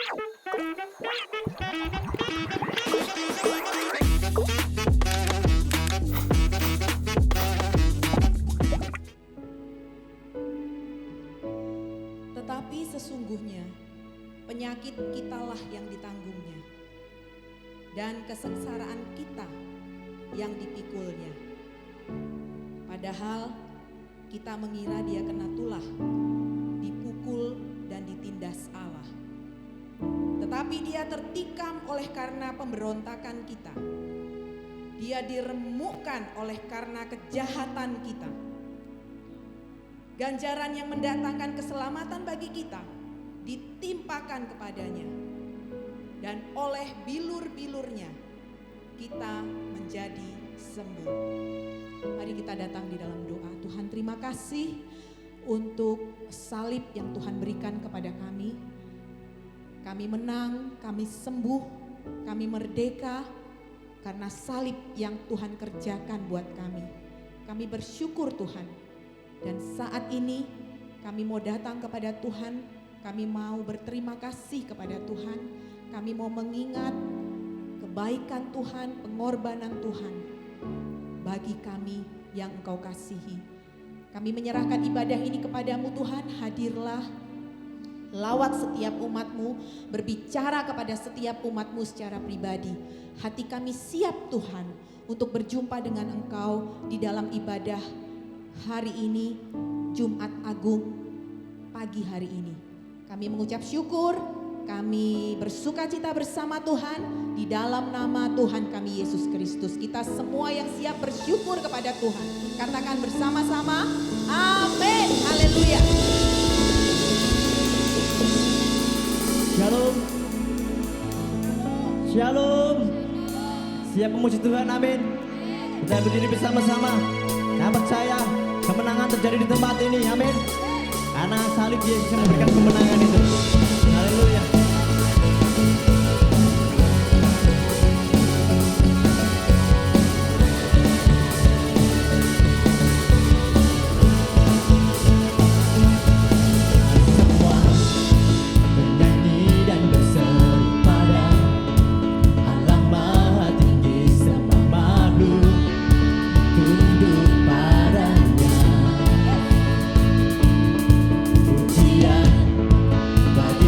Tetapi sesungguhnya penyakit kitalah yang ditanggungnya, dan kesengsaraan kita yang dipikulnya. Padahal kita mengira dia kena tulah, dipukul dan ditindas Allah. Tetapi dia tertikam oleh karena pemberontakan kita. Dia diremukkan oleh karena kejahatan kita. Ganjaran yang mendatangkan keselamatan bagi kita ditimpakan kepadanya, dan oleh bilur-bilurnya kita menjadi sembuh. Mari kita datang di dalam doa. Tuhan, terima kasih untuk salib yang Tuhan berikan kepada kami. Kami menang, kami sembuh, kami merdeka karena salib yang Tuhan kerjakan buat kami. Kami bersyukur Tuhan. Dan saat ini kami mau datang kepada Tuhan, kami mau berterima kasih kepada Tuhan, kami mau mengingat kebaikan Tuhan, pengorbanan Tuhan bagi kami yang Engkau kasihi. Kami menyerahkan ibadah ini kepadamu Tuhan, hadirlah, lawat setiap umat-Mu, berbicara kepada setiap umat-Mu secara pribadi. Hati kami siap Tuhan untuk berjumpa dengan Engkau di dalam ibadah hari ini, Jumat Agung, pagi hari ini. Kami mengucap syukur, kami bersukacita bersama Tuhan di dalam nama Tuhan kami Yesus Kristus. Kita semua yang siap bersyukur kepada Tuhan, katakan bersama-sama, amin, haleluya. Shalom, shalom. Siap memuji Tuhan, amin. Kita berdiri bersama-sama. Saya percaya kemenangan terjadi di tempat ini, amin. Karena salib Yesus yang memberikan kemenangan itu. Haleluya. Bagi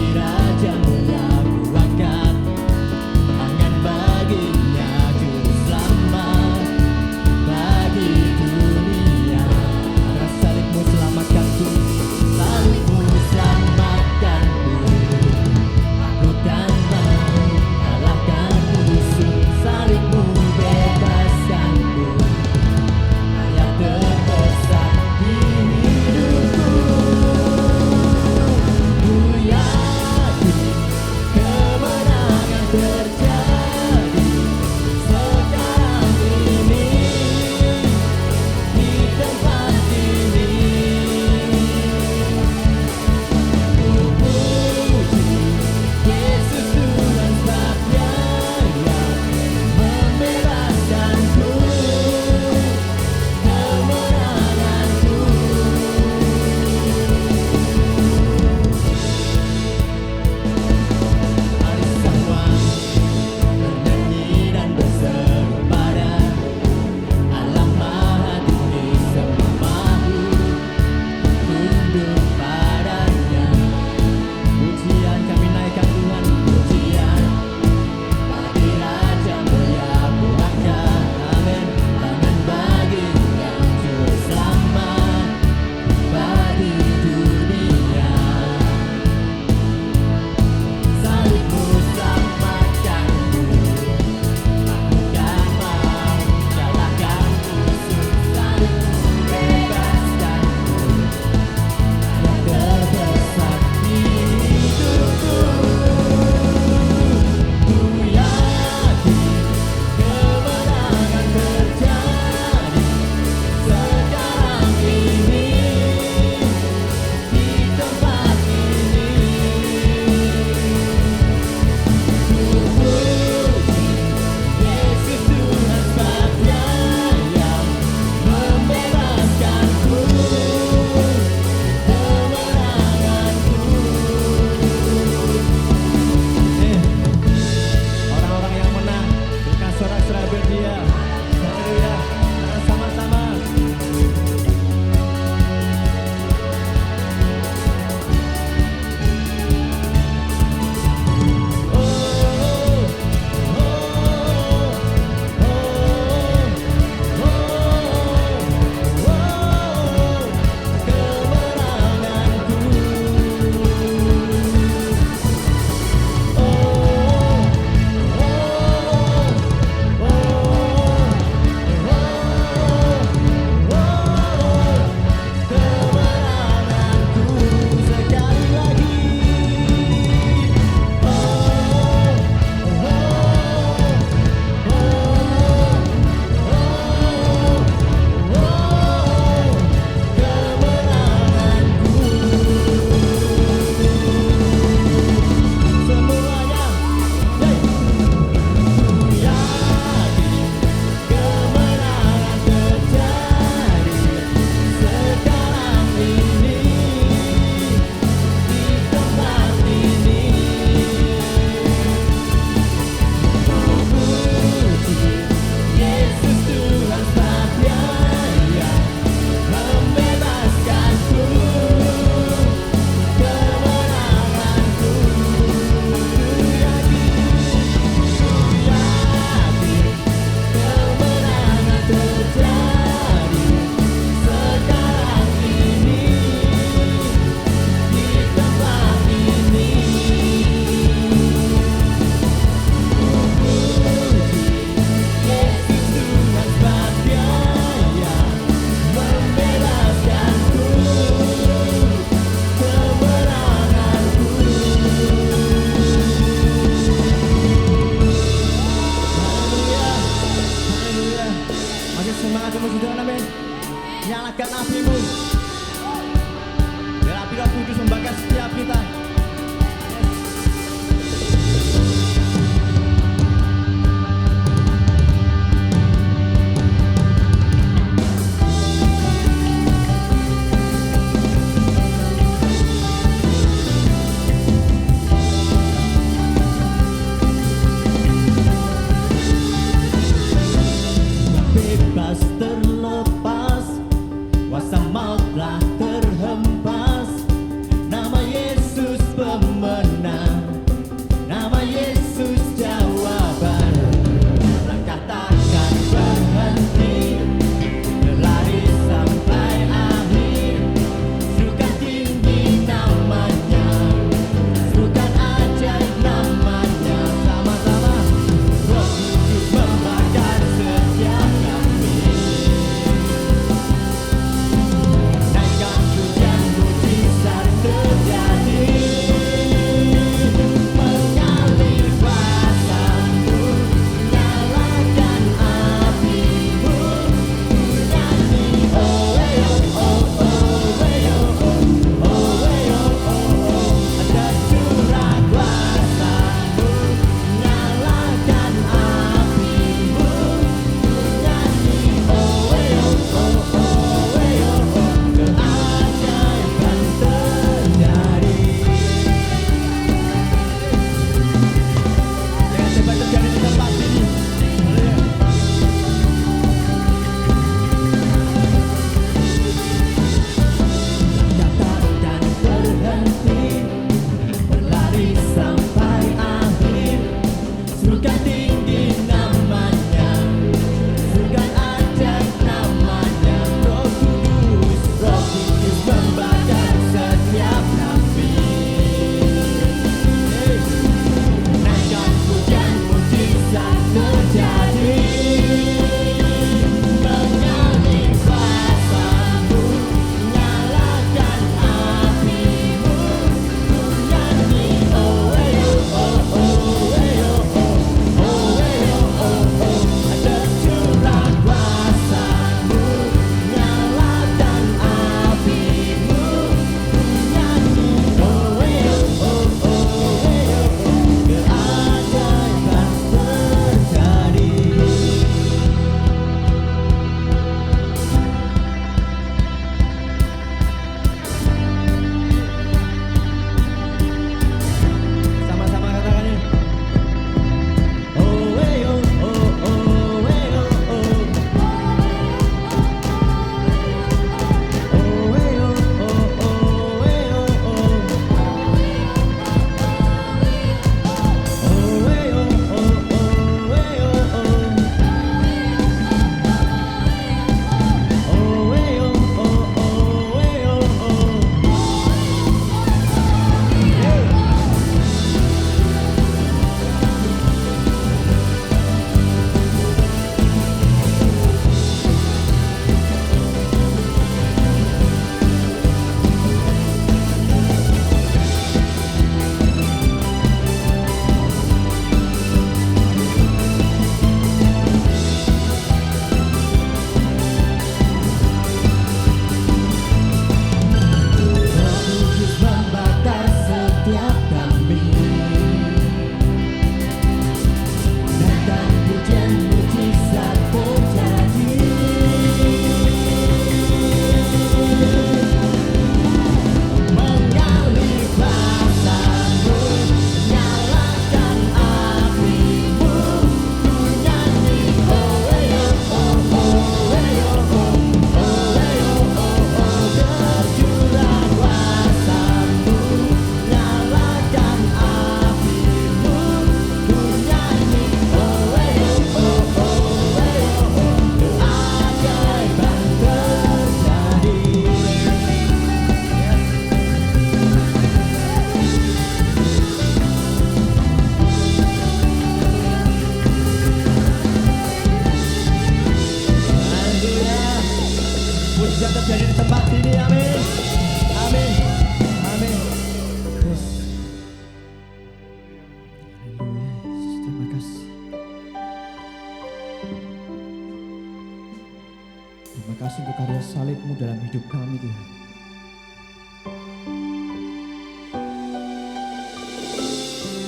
kasih untuk karya salib-Mu dalam hidup kami Tuhan.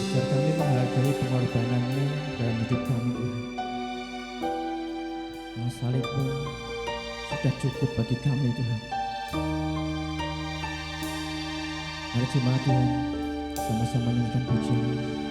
Biar kami menghargai pengorbanan-Mu dalam hidup kami Tuhan. Karena salib-Mu sudah cukup bagi kami Tuhan. Mari jemaat Tuhan, sama-sama nyanyikan pujian.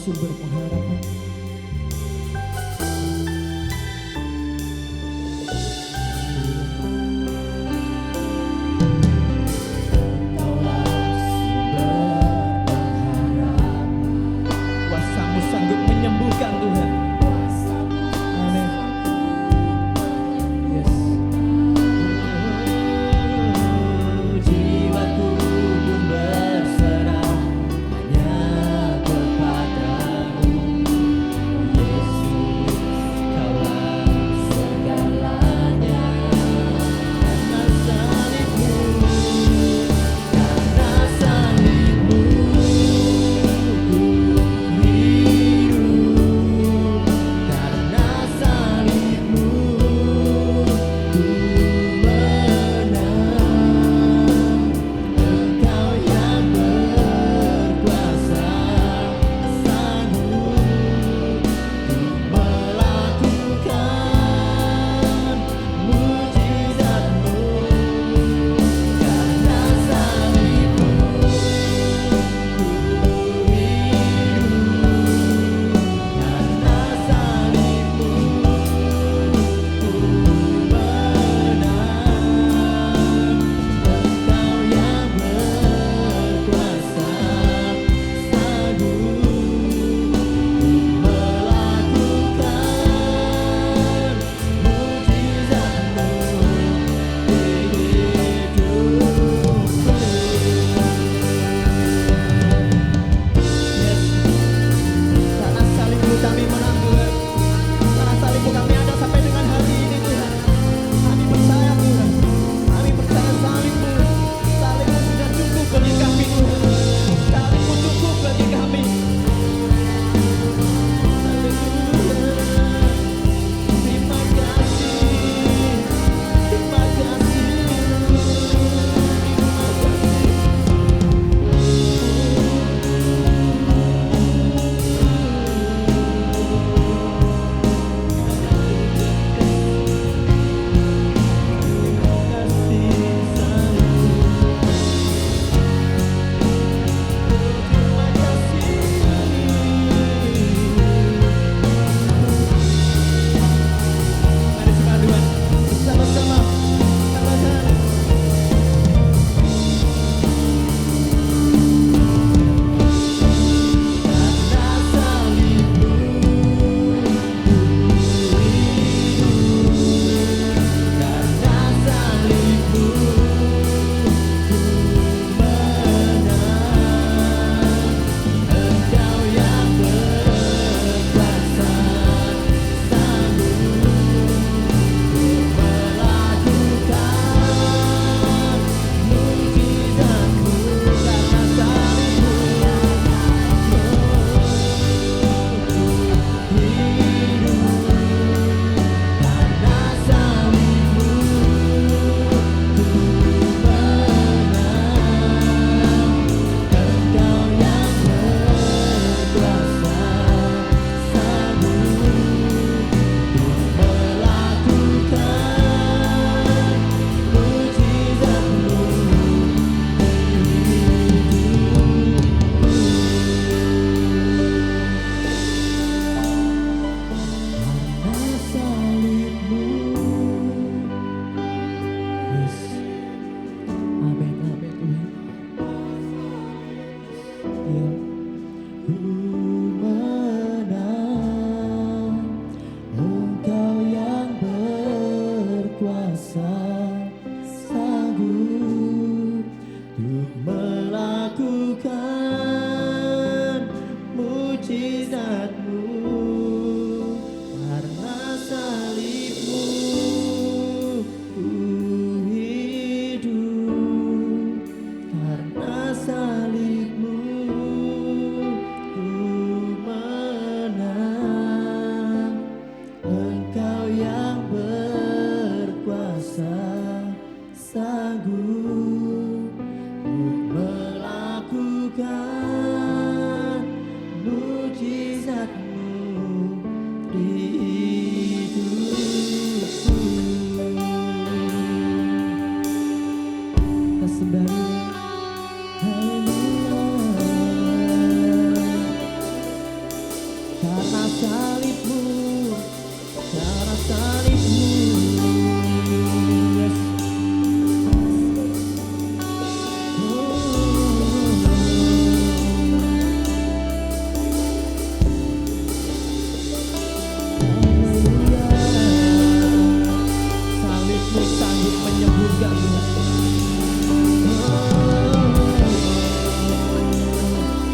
Sumber pengharapan. Kaulah sumber pengharapan. Kuasa-Mu sanggup menyembuhkan Tuhan. Amin. Yes. Jiwaku pun berserah hanya kepada-Mu. Kita sembah karena salibmu, karena salibmu, yes. Salibmu sanggup menyembuhkan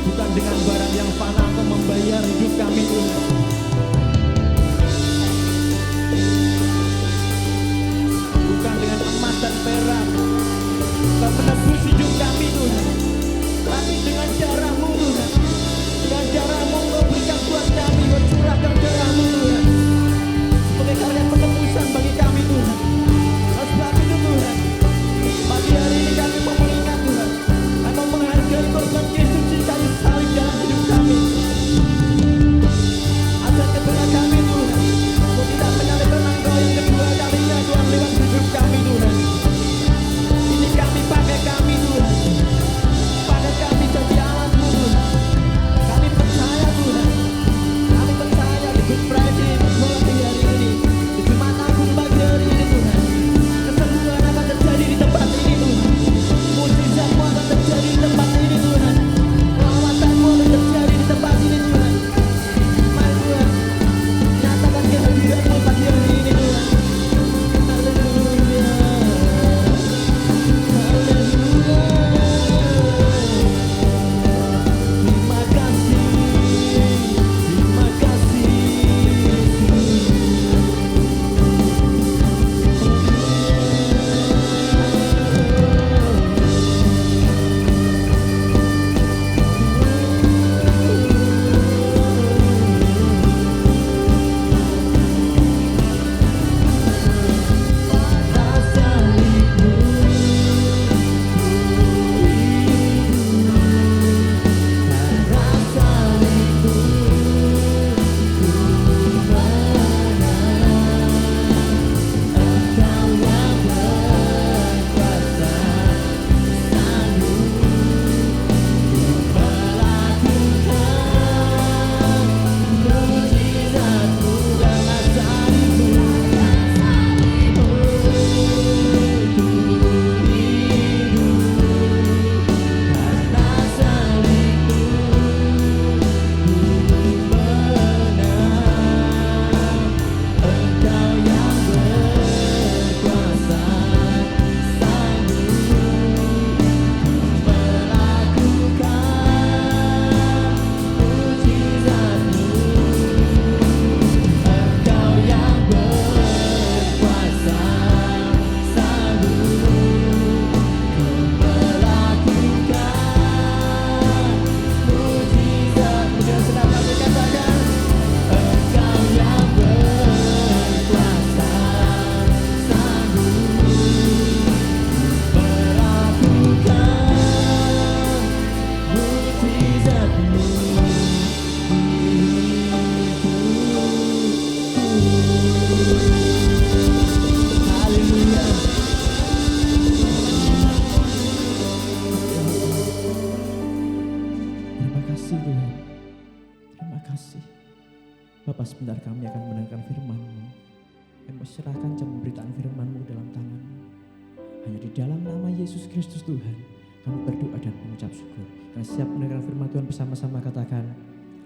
bukan dengan barang yang fana atau membayar hidup kami Tuhan. Bukan dengan emas dan perak Kau menebus hidup kami Tuhan, tapi dengan darah-Mu Tuhan. Dengan darah-Mu Kau berikan buat kami, Kau curahkan darah-Mu Tuhan sebagai karya penebusan bagi kami Tuhan. Oleh sebab itu Tuhan, pagi hari ini kami mau mengingat Tuhan, kami mau menghargai korban Yesus di kayu salib dalam hidup kami. Ajar kepada kami Tuhan, untuk tidak menyalibkan Engkau yang kedua kalinya Tuhan lewat hidup kami Tuhan. Ini kami pakai kami Tuhan, pakai kami jadi alat-Mu Tuhan. Kami percaya Tuhan, kami percaya di Good Friday pagi hari ini, di Jumat Agung pagi hari ini Tuhan, kesembuhan akan terjadi di tempat ini Tuhan. Mujizat-Mu akan terjadi di tempat ini Tuhan. Pelawatan-Mu akan terjadi di tempat ini Tuhan. Mari Tuhan, nyatakan kehadiran-Mu pagi hari ini Tuhan. Haleluya, haleluya. Terima kasih, terima kasih. Bapak, sebentar kami akan mendengarkan firman-Mu. Kami serahkan jam pemberitaan firman-Mu dalam tangan-Mu. Hanya di dalam nama Yesus Kristus Tuhan, kami berdoa dan mengucap syukur. Kami siap mendengarkan firman Tuhan bersama-sama, katakan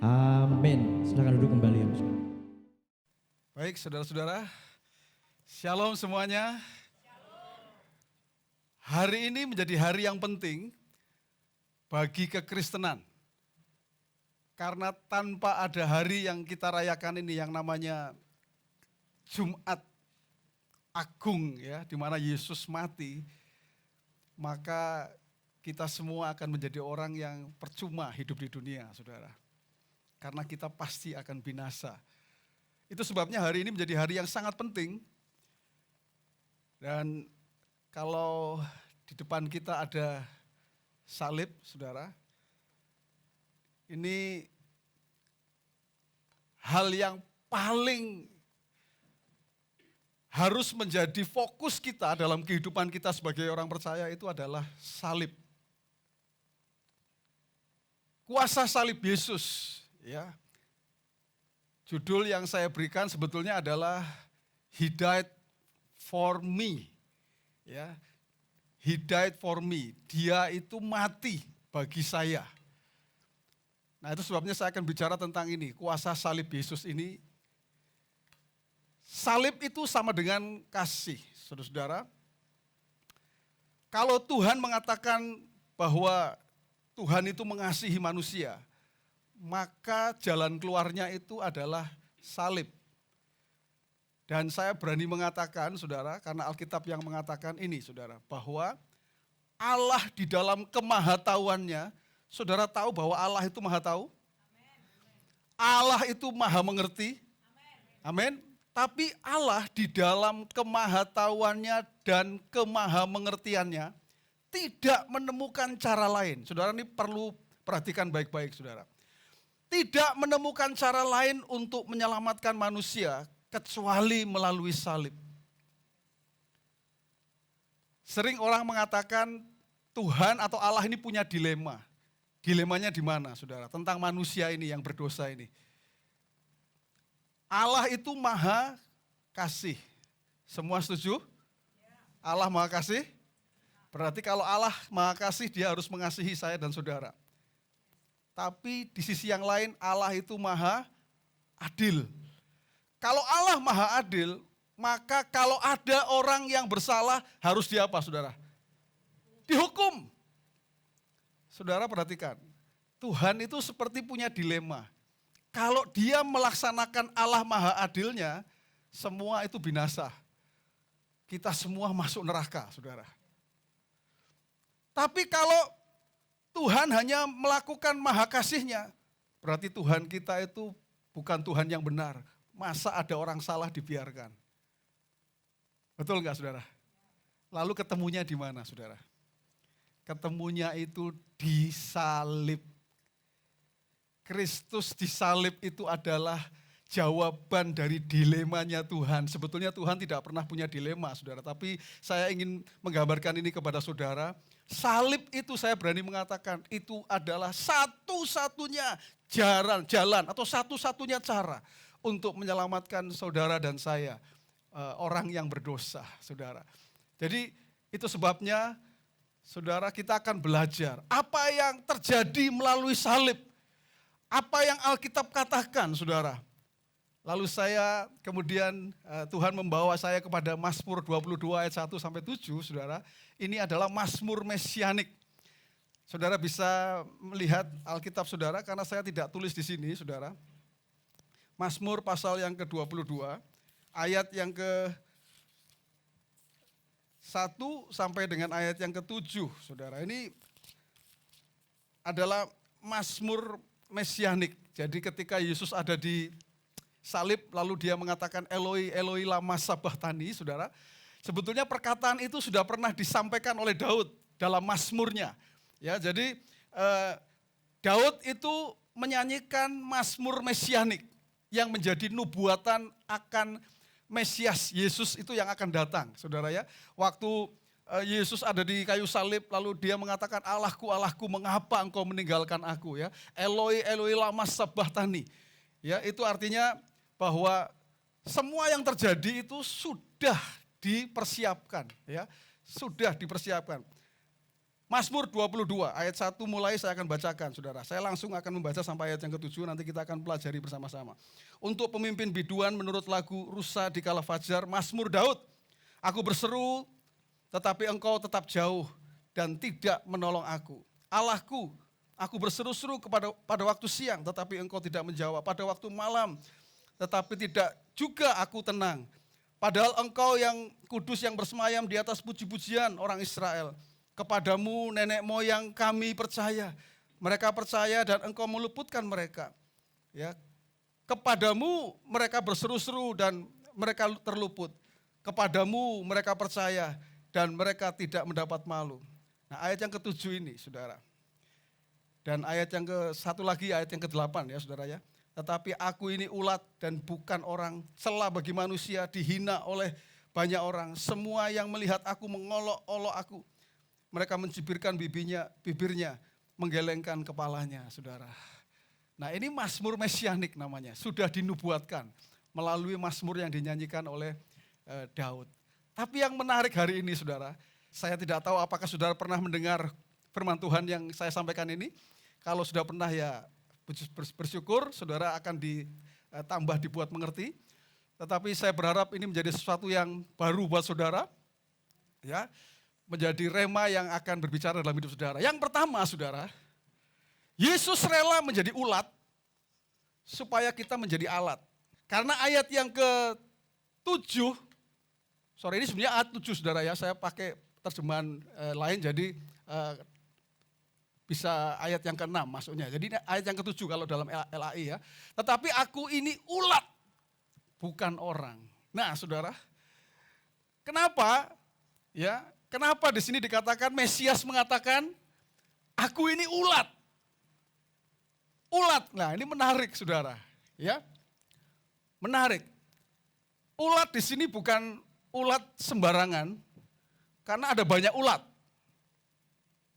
amin. Silakan duduk kembali. Baik saudara-saudara, shalom semuanya. Hari ini menjadi hari yang penting bagi kekristenan. Karena tanpa ada hari yang kita rayakan ini yang namanya Jumat Agung ya, di mana Yesus mati, maka kita semua akan menjadi orang yang percuma hidup di dunia, saudara. Karena kita pasti akan binasa. Itu sebabnya hari ini menjadi hari yang sangat penting. Dan kalau di depan kita ada salib, saudara, ini hal yang paling harus menjadi fokus kita dalam kehidupan kita sebagai orang percaya itu adalah salib. Kuasa salib Yesus, ya. Judul yang saya berikan sebetulnya adalah He died for me. Ya. He died for me. Dia itu mati bagi saya. Nah, itu sebabnya saya akan bicara tentang ini, kuasa salib Yesus ini. Salib itu sama dengan kasih, saudara-saudara. Kalau Tuhan mengatakan bahwa Tuhan itu mengasihi manusia, maka jalan keluarnya itu adalah salib. Dan saya berani mengatakan, saudara, karena Alkitab yang mengatakan ini, saudara, bahwa Allah di dalam kemahatauannya, saudara tahu bahwa Allah itu maha tahu? Allah itu maha mengerti? Amin. Tapi Allah di dalam kemahatauannya dan kemahamengertiannya tidak menemukan cara lain. Saudara, ini perlu perhatikan baik-baik, saudara. Tidak menemukan cara lain untuk menyelamatkan manusia kecuali melalui salib. Sering orang mengatakan Tuhan atau Allah ini punya dilema. Dilemanya di mana, saudara? Tentang manusia ini yang berdosa ini. Allah itu maha kasih. Semua setuju? Allah maha kasih? Berarti kalau Allah maha kasih, dia harus mengasihi saya dan saudara. Tapi di sisi yang lain, Allah itu maha adil. Kalau Allah maha adil, maka kalau ada orang yang bersalah, harus diapa, saudara? Dihukum. Saudara perhatikan, Tuhan itu seperti punya dilema. Kalau dia melaksanakan Allah maha adilnya, semua itu binasa. Kita semua masuk neraka, saudara. Tapi kalau Tuhan hanya melakukan maha kasihnya, berarti Tuhan kita itu bukan Tuhan yang benar. Masa ada orang salah dibiarkan? Betul enggak, saudara? Lalu ketemunya di mana, saudara? Ketemunya itu di salib. Kristus disalib itu adalah jawaban dari dilemanya Tuhan. Sebetulnya Tuhan tidak pernah punya dilema, saudara. Tapi saya ingin menggambarkan ini kepada saudara. Salib itu saya berani mengatakan itu adalah satu-satunya jalan atau satu-satunya cara untuk menyelamatkan saudara dan saya, orang yang berdosa, saudara. Jadi itu sebabnya, saudara, kita akan belajar apa yang terjadi melalui salib. Apa yang Alkitab katakan, saudara. Lalu saya kemudian Tuhan membawa saya kepada Mazmur 22 ayat 1 sampai 7, saudara. Ini adalah Mazmur mesianik. Saudara bisa melihat Alkitab saudara karena saya tidak tulis di sini, saudara. Mazmur pasal yang ke-22, ayat yang ke-1 sampai dengan ayat yang ke-7, saudara. Ini adalah Mazmur mesianik. Jadi ketika Yesus ada di salib, lalu dia mengatakan Eloi, Eloi lama sabachthani, saudara. Sebetulnya perkataan itu sudah pernah disampaikan oleh Daud dalam Mazmurnya. Ya, jadi Daud itu menyanyikan Mazmur mesianik yang menjadi nubuatan akan Mesias Yesus itu yang akan datang, saudara ya. Waktu Yesus ada di kayu salib, lalu dia mengatakan, Allahku, Allahku, mengapa engkau meninggalkan aku? Ya, Eloi, Eloi lama sabachthani. Ya, itu artinya bahwa semua yang terjadi itu sudah dipersiapkan, ya, sudah dipersiapkan. Mazmur 22 ayat 1 mulai saya akan bacakan, saudara. Saya langsung akan membaca sampai ayat yang ke-7, nanti kita akan pelajari bersama-sama. Untuk pemimpin biduan menurut lagu Rusa di Kala Fajar, Mazmur Daud. Aku berseru, tetapi engkau tetap jauh dan tidak menolong aku. Allahku, aku berseru-seru pada waktu siang, tetapi engkau tidak menjawab. Pada waktu malam, tetapi tidak juga aku tenang. Padahal engkau yang kudus yang bersemayam di atas puji-pujian orang Israel. Kepadamu nenek moyang kami percaya. Mereka percaya dan engkau meluputkan mereka. Ya. Kepadamu mereka berseru-seru dan mereka terluput. Kepadamu mereka percaya dan mereka tidak mendapat malu. Nah, ayat yang ke-7 ini, saudara. Dan ayat yang ke-1 lagi, ayat yang ke-8 ya, saudara ya. tetapi aku ini ulat dan bukan orang, celah bagi manusia, dihina oleh banyak orang. Semua yang melihat aku mengolok-olok aku. Mereka mencibirkan bibirnya, menggelengkan kepalanya, saudara. Nah, ini Mazmur Mesianik namanya, sudah dinubuatkan melalui Mazmur yang dinyanyikan oleh Daud. Tapi yang menarik hari ini, saudara, saya tidak tahu apakah saudara pernah mendengar firman Tuhan yang saya sampaikan ini. Kalau sudah pernah ya bersyukur, saudara akan ditambah dibuat mengerti. Tetapi saya berharap ini menjadi sesuatu yang baru buat saudara, ya, menjadi rema yang akan berbicara dalam hidup saudara. Yang pertama, saudara, Yesus rela menjadi ulat supaya kita menjadi alat. Karena ayat yang ke-7, ini sebenarnya ayat 7, saudara ya, saya pakai terjemahan lain jadi bisa ayat yang ke-6 maksudnya. Jadi ayat yang ke-7 kalau dalam LAI ya. Tetapi aku ini ulat, bukan orang. Nah, saudara, kenapa? Ya, kenapa di sini dikatakan Mesias mengatakan, aku ini ulat. Ulat. Nah, ini menarik, saudara. Ya, menarik. Ulat di sini bukan ulat sembarangan, karena ada banyak ulat.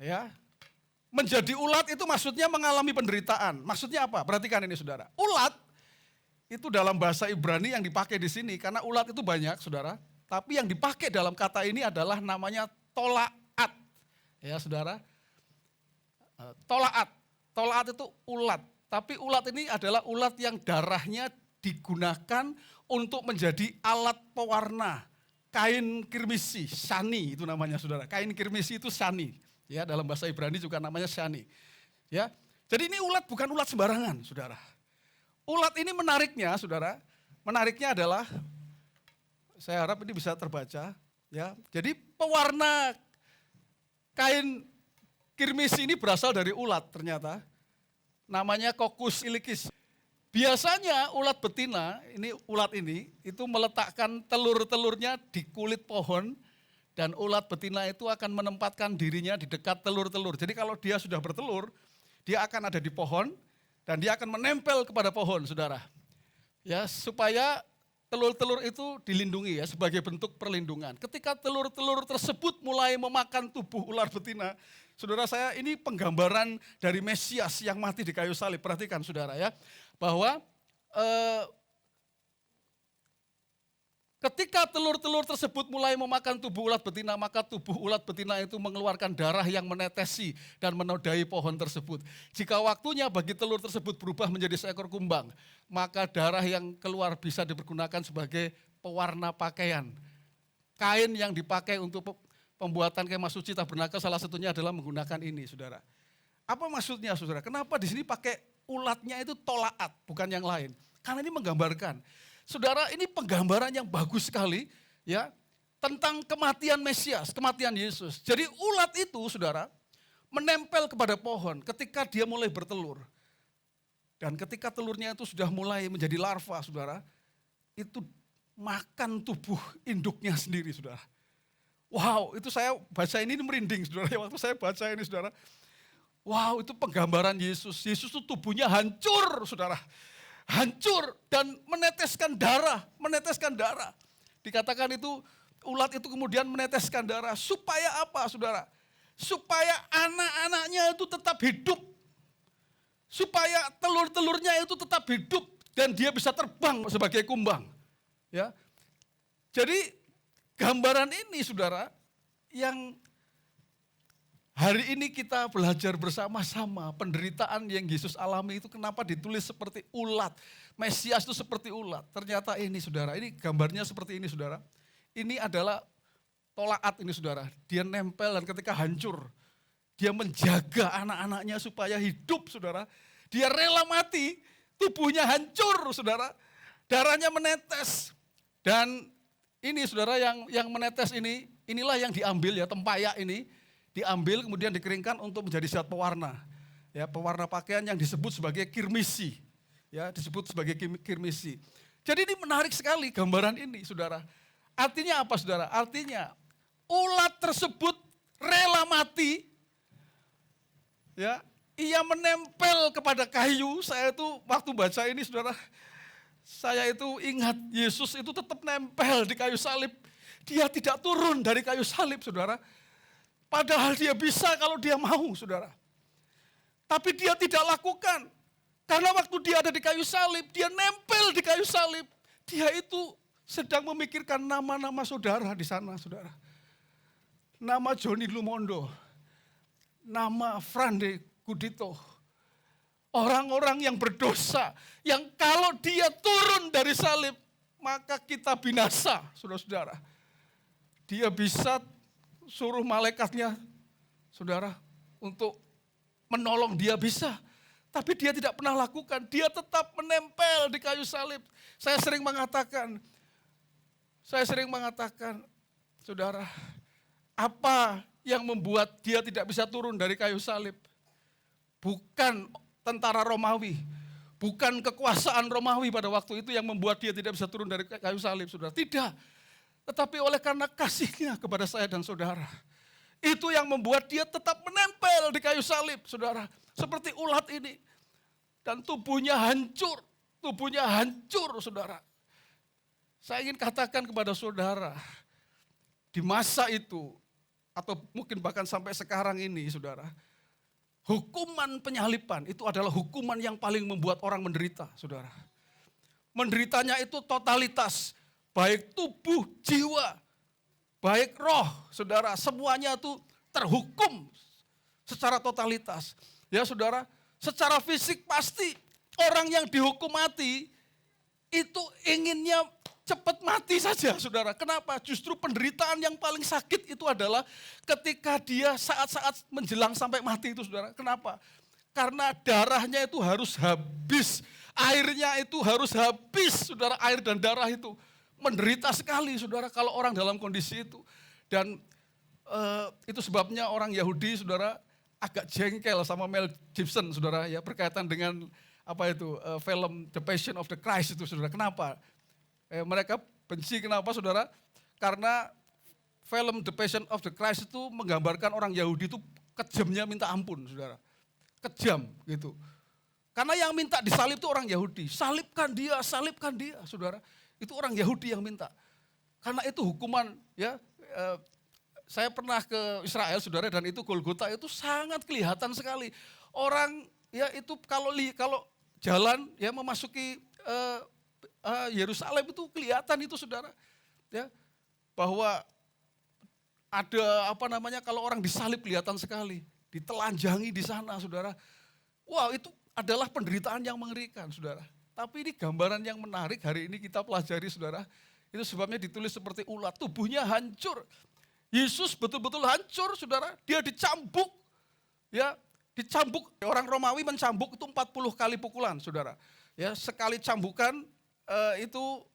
Ya. Menjadi ulat itu maksudnya mengalami penderitaan. Maksudnya apa? Perhatikan ini, saudara. Ulat itu dalam bahasa Ibrani yang dipakai di sini, karena ulat itu banyak, saudara. Tapi yang dipakai dalam kata ini adalah namanya tolaat. Ya, saudara. Tolaat. Tolaat itu ulat. Tapi ulat ini adalah ulat yang darahnya digunakan untuk menjadi alat pewarna. Kain kirmisi, shani itu namanya, saudara. Kain kirmisi itu shani. Ya, dalam bahasa Ibrani juga namanya shani. Ya. Jadi ini ulat bukan ulat sembarangan, saudara. Ulat ini menariknya, saudara. Menariknya adalah, saya harap ini bisa terbaca. Ya. Jadi pewarna kain kirmisi ini berasal dari ulat ternyata. Namanya Coccus ilicis. Biasanya ulat betina, ulat ini itu meletakkan telur-telurnya di kulit pohon. Dan ulat betina itu akan menempatkan dirinya di dekat telur-telur. Jadi kalau dia sudah bertelur, dia akan ada di pohon dan dia akan menempel kepada pohon, saudara. Ya, supaya telur-telur itu dilindungi ya, sebagai bentuk perlindungan. Ketika telur-telur tersebut mulai memakan tubuh ular betina, saudara, saya ini penggambaran dari Mesias yang mati di kayu salib. Perhatikan, saudara ya, bahwa ketika telur-telur tersebut mulai memakan tubuh ulat betina, maka tubuh ulat betina itu mengeluarkan darah yang menetesi dan menodai pohon tersebut. Jika waktunya bagi telur tersebut berubah menjadi seekor kumbang, maka darah yang keluar bisa dipergunakan sebagai pewarna pakaian. Kain yang dipakai untuk pembuatan kemah suci tabernakel salah satunya adalah menggunakan ini, saudara. Apa maksudnya, saudara? Kenapa di sini pakai ulatnya itu tolaat, bukan yang lain? Karena ini menggambarkan. Saudara, ini penggambaran yang bagus sekali ya tentang kematian Mesias, kematian Yesus. Jadi ulat itu, saudara, menempel kepada pohon ketika dia mulai bertelur. Dan ketika telurnya itu sudah mulai menjadi larva, saudara, itu makan tubuh induknya sendiri, saudara. Wow, itu saya baca ini merinding, saudara. Waktu saya baca ini, saudara. Wow, itu penggambaran Yesus. Yesus itu tubuhnya hancur, saudara. Hancur dan meneteskan darah. Dikatakan itu ulat itu kemudian meneteskan darah. Supaya apa, saudara? Supaya anak-anaknya itu tetap hidup. Supaya telur-telurnya itu tetap hidup dan dia bisa terbang sebagai kumbang. Ya. Jadi gambaran ini, saudara, yang hari ini kita belajar bersama-sama penderitaan yang Yesus alami itu kenapa ditulis seperti ulat. Mesias itu seperti ulat. Ternyata ini, saudara, ini gambarnya seperti ini, saudara. Ini adalah tolaat ini, saudara. Dia nempel dan ketika hancur, dia menjaga anak-anaknya supaya hidup, saudara. Dia rela mati, tubuhnya hancur, saudara. Darahnya menetes. Dan ini, saudara, yang menetes ini, inilah yang diambil ya, tempayak ini. Diambil kemudian dikeringkan untuk menjadi zat pewarna. Ya, pewarna pakaian yang disebut sebagai kirmisi. Ya, disebut sebagai kirmisi. Jadi ini menarik sekali gambaran ini, saudara. Artinya apa, saudara? Artinya ulat tersebut rela mati. Ya, ia menempel kepada kayu. Saya itu waktu baca ini saudara, saya itu ingat Yesus itu tetap nempel di kayu salib. Dia tidak turun dari kayu salib saudara. Padahal dia bisa kalau dia mau saudara. Tapi dia tidak lakukan. Karena waktu dia ada di kayu salib, dia nempel di kayu salib. Dia itu sedang memikirkan nama-nama saudara di sana saudara. Nama Joni Lumondo, nama Frande Kudito. Orang-orang yang berdosa, yang kalau dia turun dari salib, maka kita binasa, saudara-saudara. Dia bisa suruh malaikatnya, saudara, untuk menolong dia bisa. Tapi dia tidak pernah lakukan, dia tetap menempel di kayu salib. Saya sering mengatakan, saudara, apa yang membuat dia tidak bisa turun dari kayu salib? Bukan tentara Romawi, bukan kekuasaan Romawi pada waktu itu yang membuat dia tidak bisa turun dari kayu salib, saudara. Tidak, tetapi oleh karena kasihnya kepada saya dan saudara. Itu yang membuat dia tetap menempel di kayu salib, saudara. Seperti ulat ini. Dan tubuhnya hancur, saudara. Saya ingin katakan kepada saudara, di masa itu, atau mungkin bahkan sampai sekarang ini, saudara, hukuman penyalipan itu adalah hukuman yang paling membuat orang menderita, saudara. Menderitanya itu totalitas, baik tubuh, jiwa, baik roh, saudara, semuanya itu terhukum secara totalitas. Ya saudara, secara fisik pasti orang yang dihukum mati itu inginnya cepat mati saja saudara. Kenapa? Justru penderitaan yang paling sakit itu adalah ketika dia saat-saat menjelang sampai mati itu saudara. Kenapa? Karena darahnya itu harus habis, airnya itu harus habis saudara, air dan darah itu. Menderita sekali saudara kalau orang dalam kondisi itu. Dan itu sebabnya orang Yahudi saudara agak jengkel sama Mel Gibson saudara ya, berkaitan dengan apa itu film The Passion of the Christ itu saudara. Kenapa? Mereka benci kenapa saudara? Karena film The Passion of the Christ itu menggambarkan orang Yahudi itu kejamnya minta ampun saudara. Kejam gitu. Karena yang minta disalib itu orang Yahudi. Salibkan dia saudara. Itu orang Yahudi yang minta. Karena itu hukuman ya. Saya pernah ke Israel saudara, dan itu Golgota itu sangat kelihatan sekali. Orang ya itu kalau jalan ya memasuki Yerusalem itu kelihatan itu saudara. Ya, bahwa ada kalau orang disalib kelihatan sekali. Ditelanjangi di sana saudara. Wah, itu adalah penderitaan yang mengerikan saudara. Tapi ini gambaran yang menarik hari ini kita pelajari saudara. Itu sebabnya ditulis seperti ulat, tubuhnya hancur. Yesus betul-betul hancur saudara, dia dicambuk. Ya, dicambuk. Orang Romawi mencambuk itu 40 kali pukulan saudara. Ya, sekali cambukan itu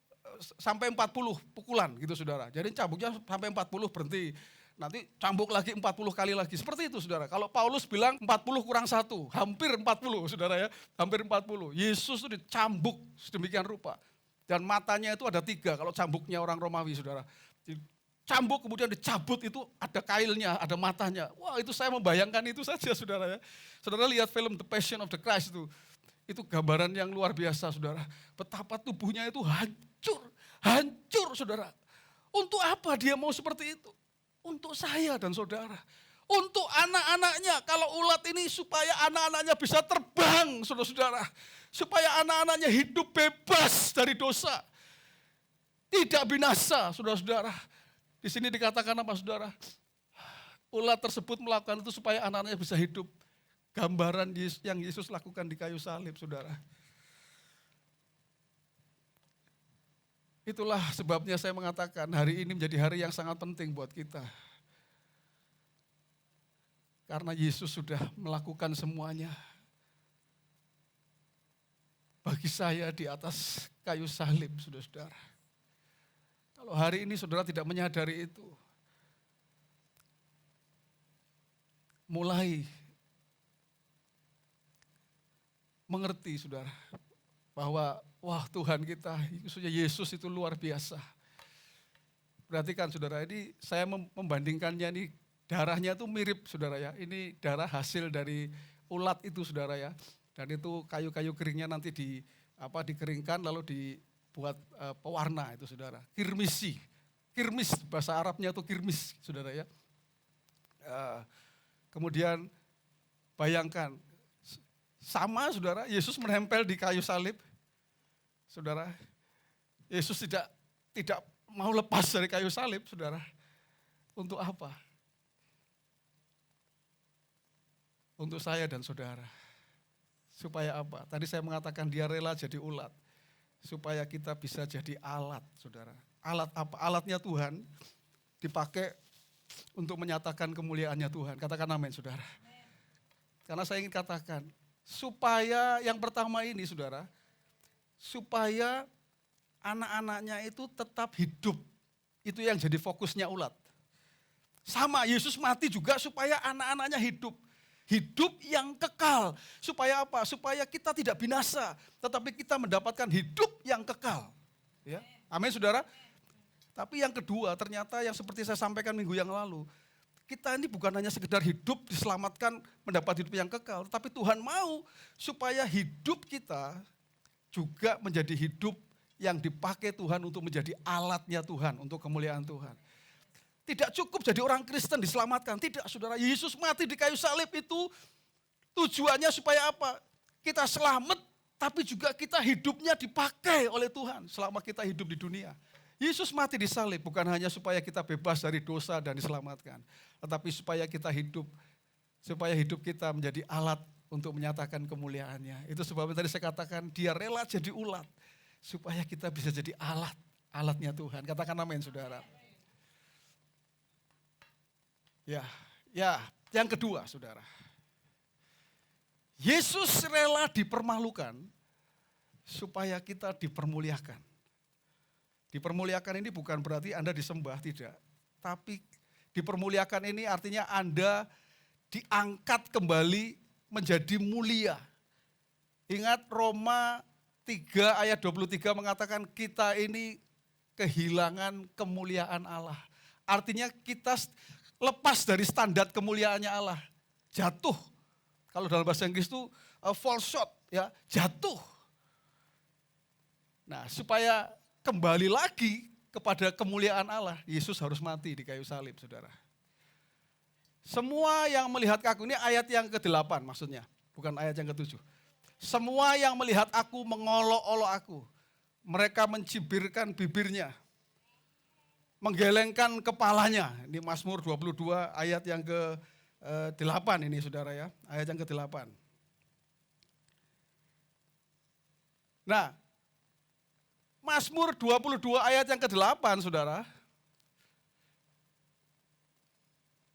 sampai 40 pukulan gitu saudara. Jadi cambuknya sampai 40 berhenti. Nanti cambuk lagi 40 kali lagi. Seperti itu saudara. Kalau Paulus bilang 40 kurang 1, hampir 40 saudara ya. Hampir 40. Yesus itu dicambuk sedemikian rupa. Dan matanya itu ada 3 kalau cambuknya orang Romawi saudara. Cambuk kemudian dicabut itu ada kailnya, ada matanya. Wah, itu saya membayangkan itu saja saudara ya. Saudara lihat film The Passion of the Christ itu. Itu gambaran yang luar biasa saudara. Betapa tubuhnya itu hancur saudara. Untuk apa dia mau seperti itu? Untuk saya dan saudara. Untuk anak-anaknya. Kalau ulat ini supaya anak-anaknya bisa terbang saudara-saudara. Supaya anak-anaknya hidup bebas dari dosa. Tidak binasa saudara-saudara. Di sini dikatakan apa saudara? Ulat tersebut melakukan itu supaya anak-anaknya bisa hidup. Gambaran yang Yesus lakukan di kayu salib saudara. Itulah sebabnya saya mengatakan hari ini menjadi hari yang sangat penting buat kita. Karena Yesus sudah melakukan semuanya. Bagi saya di atas kayu salib saudara-saudara. Kalau hari ini saudara tidak menyadari itu, mulai mengerti saudara, bahwa wah Tuhan kita, khususnya Yesus itu luar biasa. Perhatikan saudara, ini saya membandingkannya nih, darahnya itu mirip saudara ya, ini darah hasil dari ulat itu saudara ya. Dan itu kayu-kayu keringnya nanti dikeringkan lalu dibuat pewarna itu saudara. Kirmisi, kirmis bahasa Arabnya itu kirmis saudara ya. Kemudian bayangkan sama saudara, Yesus menempel di kayu salib. Saudara, Yesus tidak mau lepas dari kayu salib saudara. Untuk apa? Untuk saya dan saudara. Supaya apa? Tadi saya mengatakan dia rela jadi ulat. Supaya kita bisa jadi alat, saudara. Alat apa? Alatnya Tuhan dipakai untuk menyatakan kemuliaannya Tuhan. Katakan amin, saudara. Karena saya ingin katakan, supaya yang pertama ini, saudara, supaya anak-anaknya itu tetap hidup. Itu yang jadi fokusnya ulat. Sama, Yesus mati juga supaya anak-anaknya hidup. Hidup yang kekal. Supaya apa? Supaya kita tidak binasa, tetapi kita mendapatkan hidup yang kekal. Ya, amin saudara. Tapi yang kedua ternyata yang seperti saya sampaikan minggu yang lalu, kita ini bukan hanya sekedar hidup diselamatkan mendapat hidup yang kekal, tapi Tuhan mau supaya hidup kita juga menjadi hidup yang dipakai Tuhan untuk menjadi alatnya Tuhan, untuk kemuliaan Tuhan. Tidak cukup jadi orang Kristen diselamatkan. Tidak saudara, Yesus mati di kayu salib itu tujuannya supaya apa? Kita selamat tapi juga kita hidupnya dipakai oleh Tuhan selama kita hidup di dunia. Yesus mati di salib bukan hanya supaya kita bebas dari dosa dan diselamatkan. Tetapi supaya hidup kita menjadi alat untuk menyatakan kemuliaannya. Itu sebabnya tadi saya katakan dia rela jadi ulat. Supaya kita bisa jadi alatnya Tuhan. Katakan amin saudara. Ya, yang kedua saudara. Yesus rela dipermalukan supaya kita dipermuliakan. Dipermuliakan ini bukan berarti Anda disembah, tidak. Tapi dipermuliakan ini artinya Anda diangkat kembali menjadi mulia. Ingat Roma 3 ayat 23 mengatakan kita ini kehilangan kemuliaan Allah. Artinya kita lepas dari standar kemuliaannya Allah, jatuh. Kalau dalam bahasa Inggris itu fall short, ya, jatuh. Nah, supaya kembali lagi kepada kemuliaan Allah, Yesus harus mati di kayu salib, saudara. Semua yang melihat aku, ini ayat yang ke-8 maksudnya, bukan ayat yang ke-7. Semua yang melihat aku mengolok-olok aku, mereka mencibirkan bibirnya, menggelengkan kepalanya. Ini Mazmur 22 ayat yang ke-8 ini saudara ya, ayat yang ke-8. Nah, Mazmur 22 ayat yang ke-8 saudara,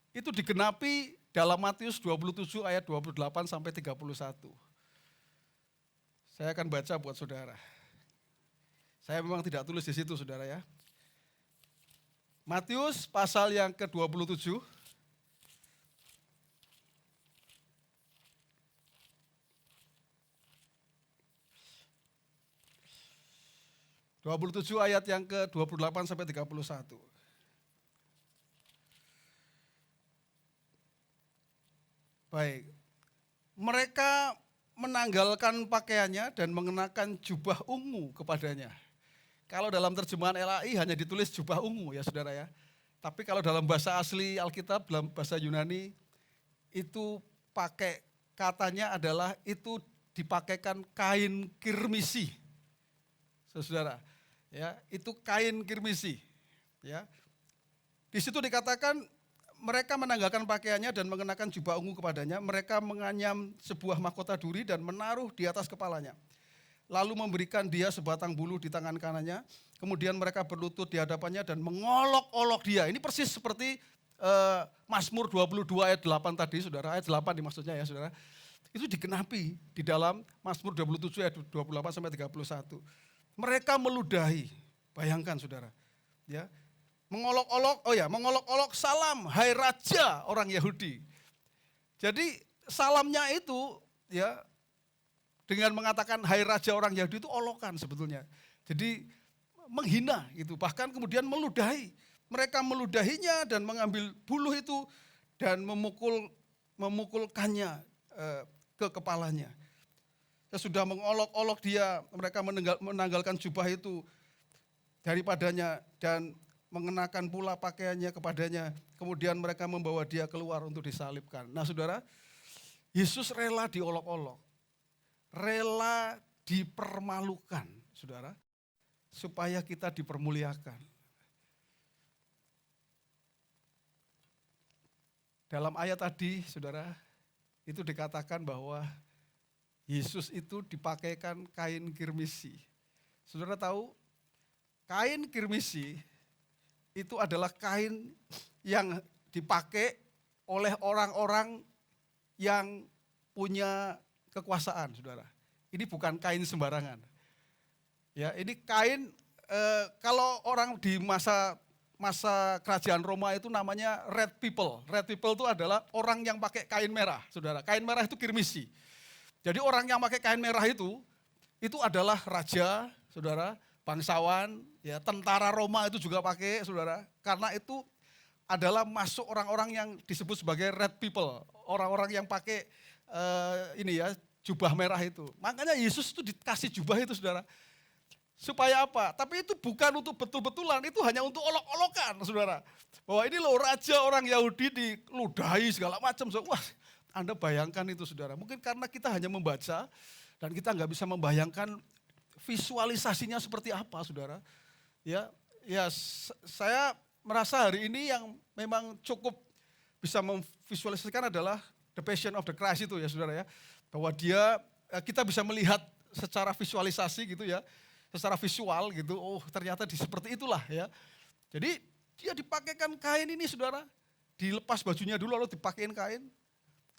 itu digenapi dalam Matius 27 ayat 28 sampai 31. Saya akan baca buat saudara. Saya memang tidak tulis di situ saudara ya. Matius pasal yang ke-27. Ayat yang ke-28 sampai 31. Baik. Mereka menanggalkan pakaiannya dan mengenakan jubah ungu kepadanya. Kalau dalam terjemahan LAI hanya ditulis jubah ungu ya saudara ya. Tapi kalau dalam bahasa asli Alkitab, dalam bahasa Yunani, itu pakai katanya adalah itu dipakaikan kain kirmisi. Saudara, ya, itu kain kirmisi. Ya. Di situ dikatakan mereka menanggalkan pakaiannya dan mengenakan jubah ungu kepadanya. Mereka menganyam sebuah mahkota duri dan menaruh di atas kepalanya. Lalu memberikan dia sebatang bulu di tangan kanannya. Kemudian mereka berlutut di hadapannya dan mengolok-olok dia. Ini persis seperti Mazmur 22 ayat 8 tadi, saudara. Ayat 8 maksudnya ya, saudara. Itu digenapi di dalam Mazmur 27 ayat 28 sampai 31. Mereka meludahi. Bayangkan, saudara. Ya. Mengolok-olok salam, hai raja orang Yahudi. Jadi salamnya itu ya dengan mengatakan hai raja orang Yahudi itu olokan sebetulnya. Jadi menghina gitu, bahkan kemudian meludahi. Mereka meludahinya dan mengambil buluh itu dan memukulkannya ke kepalanya. Sesudah mengolok-olok dia, mereka menanggalkan jubah itu daripadanya dan mengenakan pula pakaiannya kepadanya. Kemudian mereka membawa dia keluar untuk disalibkan. Nah saudara, Yesus rela diolok-olok, rela dipermalukan, saudara, supaya kita dipermuliakan. Dalam ayat tadi, saudara, itu dikatakan bahwa Yesus itu dipakaikan kain kirmisi. Saudara tahu, kain kirmisi itu adalah kain yang dipakai oleh orang-orang yang punya kekuasaan, saudara. Ini bukan kain sembarangan. Ya, ini kain kalau orang di masa kerajaan Roma itu namanya red people. Red people itu adalah orang yang pakai kain merah, saudara. Kain merah itu kirmisi. Jadi orang yang pakai kain merah itu adalah raja, saudara, bangsawan, ya, tentara Roma itu juga pakai, saudara. Karena itu adalah masuk orang-orang yang disebut sebagai red people, orang-orang yang pakai jubah merah itu. Makanya Yesus itu dikasih jubah itu, saudara. Supaya apa? Tapi itu bukan untuk betul-betulan, itu hanya untuk olok-olokan, saudara. Bahwa ini loh raja orang Yahudi diludahi segala macam. Wah, Anda bayangkan itu, saudara. Mungkin karena kita hanya membaca dan kita nggak bisa membayangkan visualisasinya seperti apa, saudara. Ya, saya merasa hari ini yang memang cukup bisa memvisualisasikan adalah The Passion of the Christ itu ya, saudara ya. Bahwa kita bisa melihat secara visualisasi gitu ya. Secara visual gitu, oh ternyata seperti itulah ya. Jadi dia dipakaikan kain ini, saudara. Dilepas bajunya dulu lalu dipakaiin kain.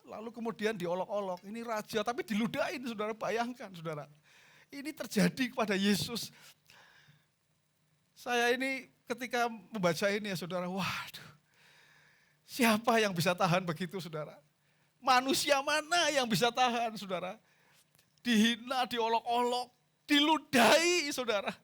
Lalu kemudian diolok-olok, ini raja tapi diludahin, saudara, bayangkan saudara. Ini terjadi kepada Yesus. Saya ini ketika membaca ini ya saudara, waduh. Siapa yang bisa tahan begitu, saudara? Manusia mana yang bisa tahan, saudara? Dihina, diolok-olok, diludahi, saudara.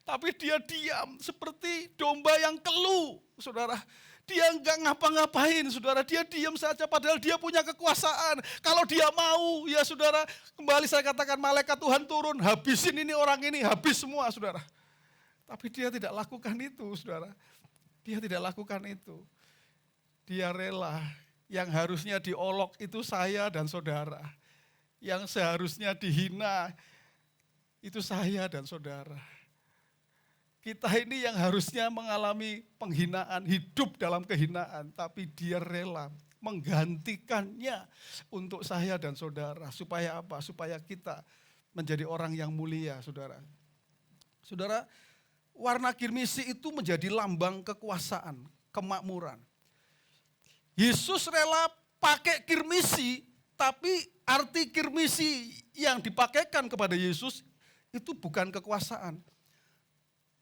Tapi dia diam seperti domba yang keluh, saudara. Dia enggak ngapa-ngapain, saudara. Dia diam saja padahal dia punya kekuasaan. Kalau dia mau, ya saudara, kembali saya katakan malaikat Tuhan turun, habisin ini orang ini, habis semua, saudara. Tapi dia tidak lakukan itu, saudara. Dia tidak lakukan itu. Dia rela, yang harusnya diolok itu saya dan saudara. Yang seharusnya dihina itu saya dan saudara. Kita ini yang harusnya mengalami penghinaan, hidup dalam kehinaan, tapi dia rela menggantikannya untuk saya dan saudara. Supaya apa? Supaya kita menjadi orang yang mulia, saudara. Saudara, warna kirmisi itu menjadi lambang kekuasaan, kemakmuran. Yesus rela pakai kirmisi, tapi arti kirmisi yang dipakaikan kepada Yesus itu bukan kekuasaan.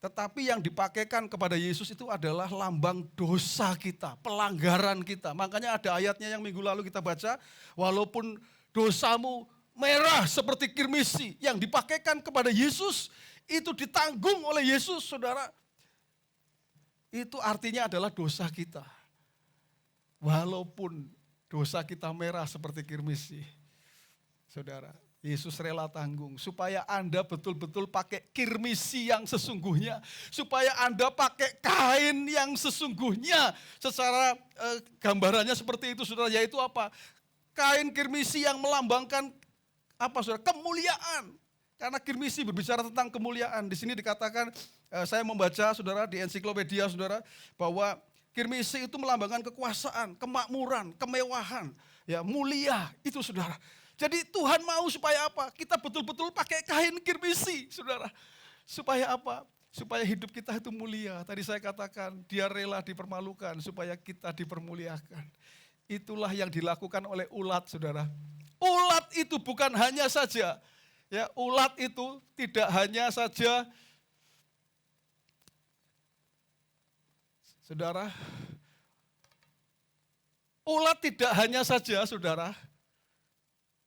Tetapi yang dipakaikan kepada Yesus itu adalah lambang dosa kita, pelanggaran kita. Makanya ada ayatnya yang minggu lalu kita baca, walaupun dosamu merah seperti kirmisi, yang dipakaikan kepada Yesus itu ditanggung oleh Yesus, saudara. Itu artinya adalah dosa kita. Walaupun dosa kita merah seperti kirmisi, saudara, Yesus rela tanggung supaya Anda betul-betul pakai kirmisi yang sesungguhnya, supaya Anda pakai kain yang sesungguhnya. Secara gambarannya seperti itu, saudara, yaitu apa? Kain kirmisi yang melambangkan apa, saudara? Kemuliaan. Karena kirmisi berbicara tentang kemuliaan. Di sini dikatakan, saya membaca, saudara, di ensiklopedia, saudara, bahwa kirmisi itu melambangkan kekuasaan, kemakmuran, kemewahan, ya, mulia, itu, saudara. Jadi Tuhan mau supaya apa? Kita betul-betul pakai kain kirmisi, saudara. Supaya apa? Supaya hidup kita itu mulia. Tadi saya katakan, dia rela dipermalukan supaya kita dipermuliakan. Itulah yang dilakukan oleh ulat, saudara. Ulat itu bukan hanya saja, ya, ulat itu tidak hanya saja, saudara, ulat tidak hanya saja, saudara,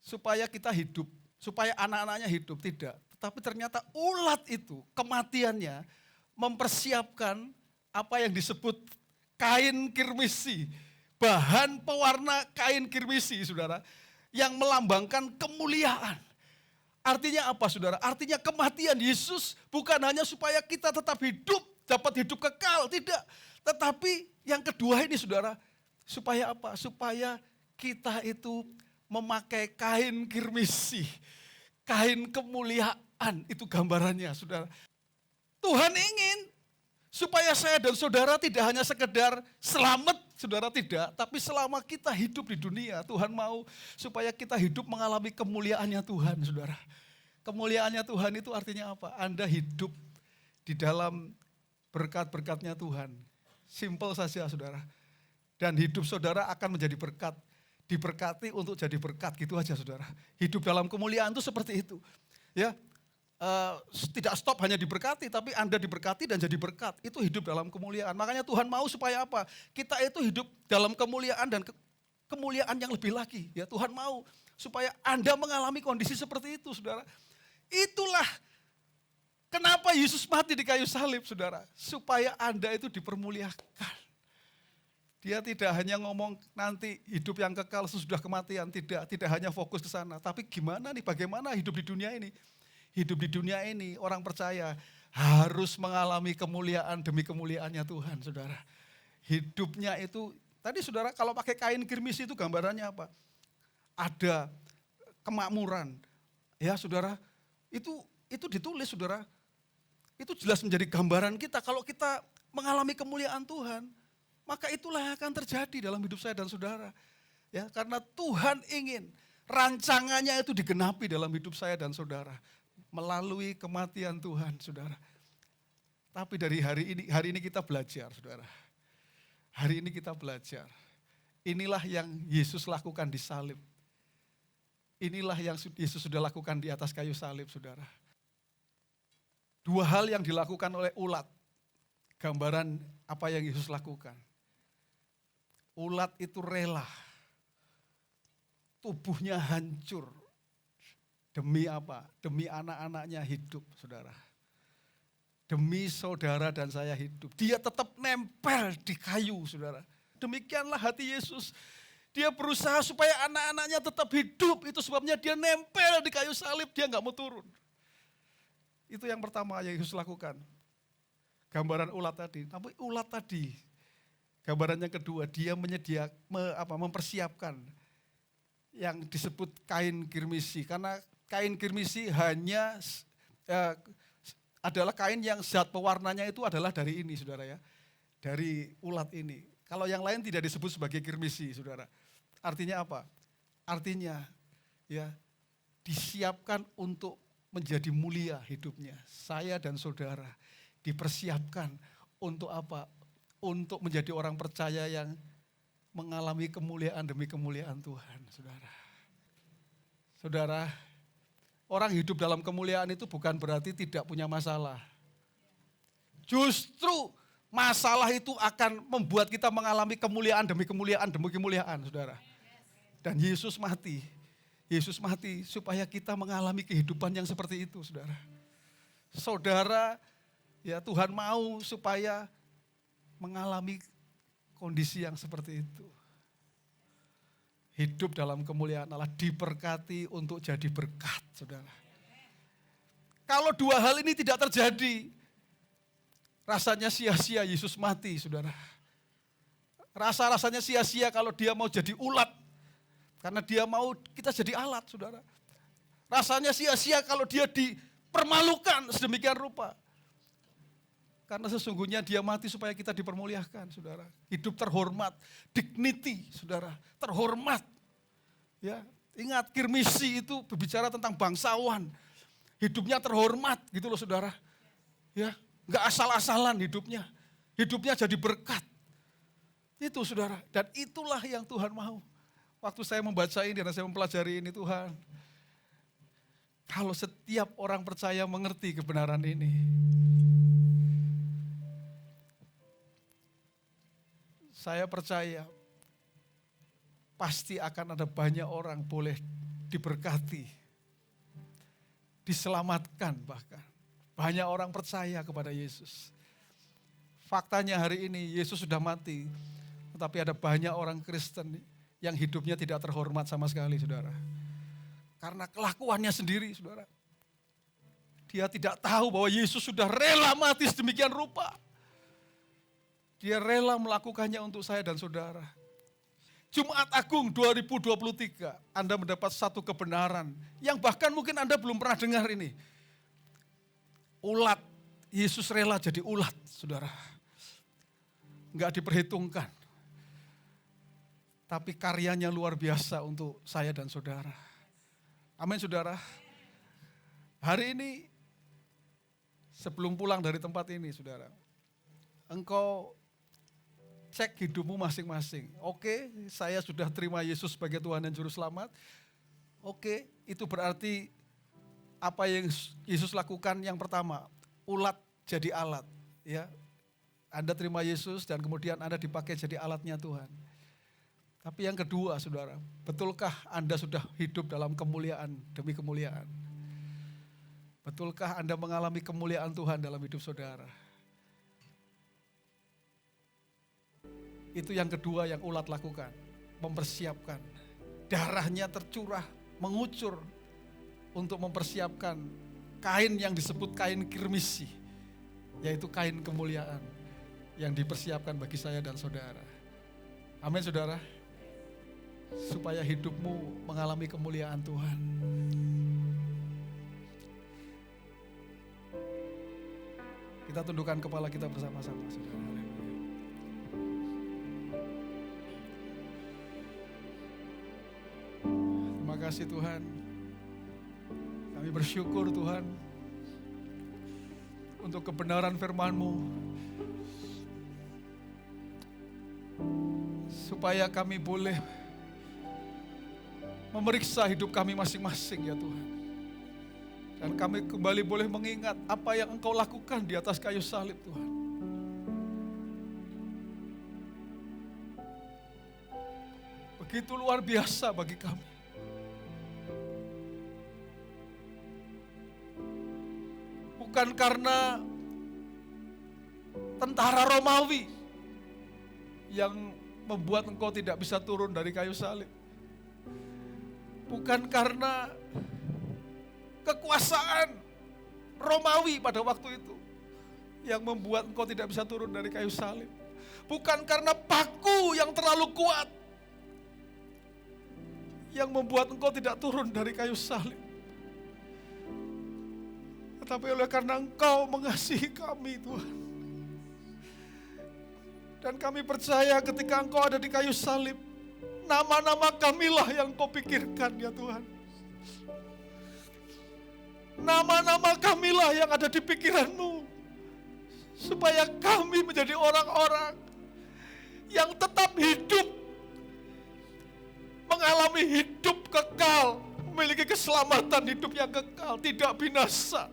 supaya kita hidup, supaya anak-anaknya hidup, tidak. Tetapi ternyata ulat itu kematiannya mempersiapkan apa yang disebut kain kirmisi, bahan pewarna kain kirmisi, saudara, yang melambangkan kemuliaan. Artinya apa saudara? Artinya kematian Yesus bukan hanya supaya kita tetap hidup, dapat hidup kekal, tidak. Tetapi yang kedua ini saudara, supaya apa? Supaya kita itu memakai kain kirmisi, kain kemuliaan, itu gambarannya saudara. Tuhan ingin supaya saya dan saudara tidak hanya sekedar selamat, saudara tidak. Tapi selama kita hidup di dunia, Tuhan mau supaya kita hidup mengalami kemuliaannya Tuhan, saudara. Kemuliaannya Tuhan itu artinya apa? Anda hidup di dalam berkat-berkatnya Tuhan. Simple saja, saudara. Dan hidup saudara akan menjadi berkat. Diberkati untuk jadi berkat, gitu aja, saudara. Hidup dalam kemuliaan itu seperti itu. Ya, tidak stop hanya diberkati, tapi Anda diberkati dan jadi berkat. Itu hidup dalam kemuliaan. Makanya Tuhan mau supaya apa? Kita itu hidup dalam kemuliaan dan kemuliaan yang lebih lagi. Ya, Tuhan mau supaya Anda mengalami kondisi seperti itu, saudara. Itulah kenapa Yesus mati di kayu salib, saudara. Supaya Anda itu dipermuliakan. Dia tidak hanya ngomong nanti hidup yang kekal sesudah kematian. Tidak hanya fokus ke sana. Tapi gimana nih, bagaimana hidup di dunia ini? Hidup di dunia ini, orang percaya harus mengalami kemuliaan demi kemuliaannya Tuhan, saudara. Hidupnya itu, tadi saudara kalau pakai kain kirmis itu gambarannya apa? Ada kemakmuran, ya saudara. Itu ditulis, saudara. Itu jelas menjadi gambaran kita. Kalau kita mengalami kemuliaan Tuhan, maka itulah yang akan terjadi dalam hidup saya dan saudara. Ya, karena Tuhan ingin rancangannya itu digenapi dalam hidup saya dan saudara. Melalui kematian Tuhan, saudara. Tapi dari hari ini kita belajar, saudara. Hari ini kita belajar. Inilah yang Yesus lakukan di salib. Inilah yang Yesus sudah lakukan di atas kayu salib, saudara. Dua hal yang dilakukan oleh ulat. Gambaran apa yang Yesus lakukan. Ulat itu rela. Tubuhnya hancur. Demi apa? Demi anak-anaknya hidup, saudara. Demi saudara dan saya hidup. Dia tetap nempel di kayu, saudara. Demikianlah hati Yesus. Dia berusaha supaya anak-anaknya tetap hidup. Itu sebabnya dia nempel di kayu salib, dia nggak mau turun. Itu yang pertama yang Yesus lakukan. Gambaran ulat tadi. Tapi ulat tadi, gambaran yang kedua, dia mempersiapkan yang disebut kain kirmisi. Karena kain kirmisi hanya adalah kain yang zat pewarnanya itu adalah dari ini, saudara ya. Dari ulat ini. Kalau yang lain tidak disebut sebagai kirmisi, saudara. Artinya apa? Artinya ya disiapkan untuk menjadi mulia hidupnya. Saya dan saudara dipersiapkan untuk apa? Untuk menjadi orang percaya yang mengalami kemuliaan demi kemuliaan Tuhan, saudara. Saudara, orang hidup dalam kemuliaan itu bukan berarti tidak punya masalah. Justru masalah itu akan membuat kita mengalami kemuliaan demi kemuliaan, saudara. Dan Yesus mati. Yesus mati supaya kita mengalami kehidupan yang seperti itu, saudara. Saudara, ya Tuhan mau supaya mengalami kondisi yang seperti itu. Hidup dalam kemuliaan Allah, diberkati untuk jadi berkat, saudara. Kalau dua hal ini tidak terjadi, rasanya sia-sia Yesus mati, saudara. Rasanya sia-sia kalau dia mau jadi ulat. Karena dia mau kita jadi alat, saudara. Rasanya sia-sia kalau dia dipermalukan sedemikian rupa. Karena sesungguhnya dia mati supaya kita dipermuliakan, saudara. Hidup terhormat, dignity, saudara. Terhormat. Ya, ingat kirmisi itu berbicara tentang bangsawan. Hidupnya terhormat gitu loh, saudara. Ya, enggak asal-asalan hidupnya. Hidupnya jadi berkat. Itu, saudara. Dan itulah yang Tuhan mau. Waktu saya membaca ini dan saya mempelajari ini, Tuhan, kalau setiap orang percaya mengerti kebenaran ini, saya percaya pasti akan ada banyak orang boleh diberkati, diselamatkan bahkan. Banyak orang percaya kepada Yesus. Faktanya hari ini Yesus sudah mati, tetapi ada banyak orang Kristen yang hidupnya tidak terhormat sama sekali, saudara. Karena kelakuannya sendiri, saudara. Dia tidak tahu bahwa Yesus sudah rela mati sedemikian rupa. Dia rela melakukannya untuk saya dan saudara. Jumat Agung 2023, Anda mendapat satu kebenaran yang bahkan mungkin Anda belum pernah dengar ini. Ulat, Yesus rela jadi ulat, saudara. Enggak diperhitungkan. Tapi karyanya luar biasa untuk saya dan saudara. Amin, saudara. Hari ini, sebelum pulang dari tempat ini, saudara, engkau cek hidupmu masing-masing. Oke, saya sudah terima Yesus sebagai Tuhan dan Juru Selamat. Oke, itu berarti apa yang Yesus lakukan yang pertama, ulat jadi alat. Ya, Anda terima Yesus dan kemudian Anda dipakai jadi alatnya Tuhan. Tapi yang kedua, saudara, betulkah Anda sudah hidup dalam kemuliaan demi kemuliaan? Betulkah Anda mengalami kemuliaan Tuhan dalam hidup saudara? Itu yang kedua yang ulat lakukan, mempersiapkan. Darahnya tercurah, mengucur untuk mempersiapkan kain yang disebut kain kirmisi, yaitu kain kemuliaan yang dipersiapkan bagi saya dan saudara. Amin, saudara. Supaya hidupmu mengalami kemuliaan Tuhan. Kita tundukkan kepala kita bersama-sama, saudara. Terima kasih Tuhan. Kami bersyukur Tuhan untuk kebenaran firman-Mu. Supaya kami boleh memeriksa hidup kami masing-masing ya Tuhan. Dan kami kembali boleh mengingat apa yang Engkau lakukan di atas kayu salib Tuhan. Begitu luar biasa bagi kami. Bukan karena tentara Romawi yang membuat Engkau tidak bisa turun dari kayu salib. Bukan karena kekuasaan Romawi pada waktu itu yang membuat Engkau tidak bisa turun dari kayu salib. Bukan karena paku yang terlalu kuat yang membuat Engkau tidak turun dari kayu salib. Tetapi oleh karena Engkau mengasihi kami Tuhan. Dan kami percaya ketika Engkau ada di kayu salib, nama-nama kamilah yang Engkau pikirkan ya Tuhan. Nama-nama kamilah yang ada di pikiran-Mu. Supaya kami menjadi orang-orang yang tetap hidup. Mengalami hidup kekal. Memiliki keselamatan hidup yang kekal, tidak binasa.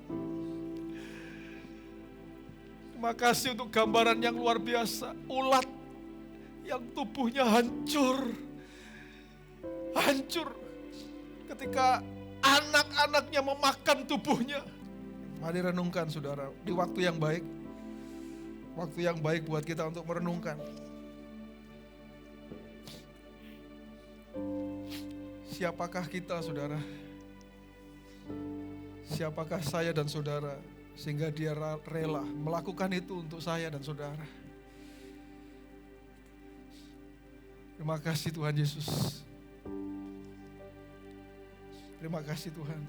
Terima kasih untuk gambaran yang luar biasa. Ulat yang tubuhnya hancur. Hancur ketika anak-anaknya memakan tubuhnya. Mari renungkan saudara, di waktu yang baik. Waktu yang baik buat kita untuk merenungkan. Siapakah kita saudara? Siapakah saya dan saudara? Sehingga dia rela melakukan itu untuk saya dan saudara. Terima kasih Tuhan Yesus. Terima kasih Tuhan.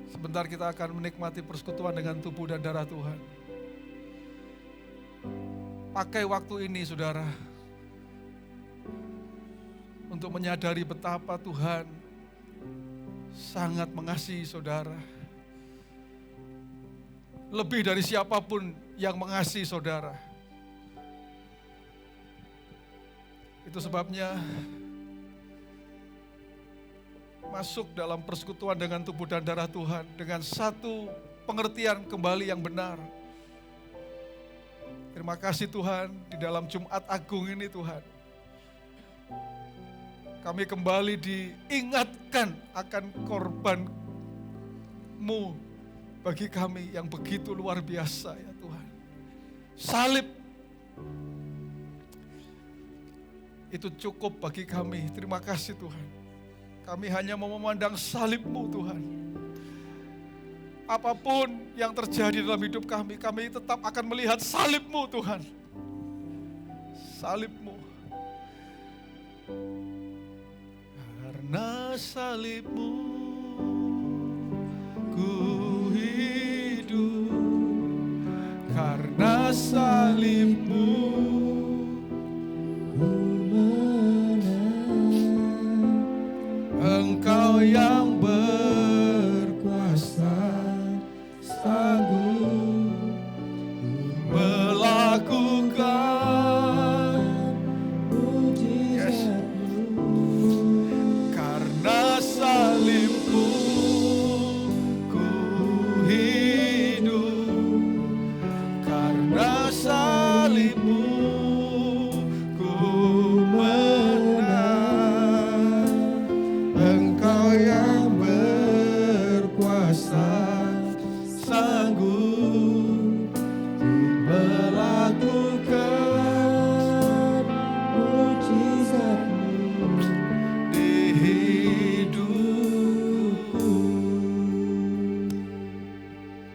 Sebentar kita akan menikmati persekutuan dengan tubuh dan darah Tuhan. Pakai waktu ini saudara, untuk menyadari betapa Tuhan sangat mengasihi saudara. Lebih dari siapapun yang mengasihi saudara. Itu sebabnya masuk dalam persekutuan dengan tubuh dan darah Tuhan dengan satu pengertian kembali yang benar. Terima kasih Tuhan, di dalam Jumat Agung ini Tuhan, kami kembali diingatkan akan korban-Mu bagi kami yang begitu luar biasa ya Tuhan. Salib itu cukup bagi kami. Terima kasih Tuhan. Kami hanya mau memandang salib-Mu Tuhan. Apapun yang terjadi dalam hidup kami tetap akan melihat salib-Mu Tuhan. Salib-Mu. Karena salib-Mu ku hidup. Karena salib-Mu ku menang. Engkau yang berkuasa sanggup melakukan mujizat-Mu. Karena salib-Mu ku hidup. Karena salib-Mu ku menang. Engkau yang berkuasa sanggup melakukan mujizat-Mu di hidupku.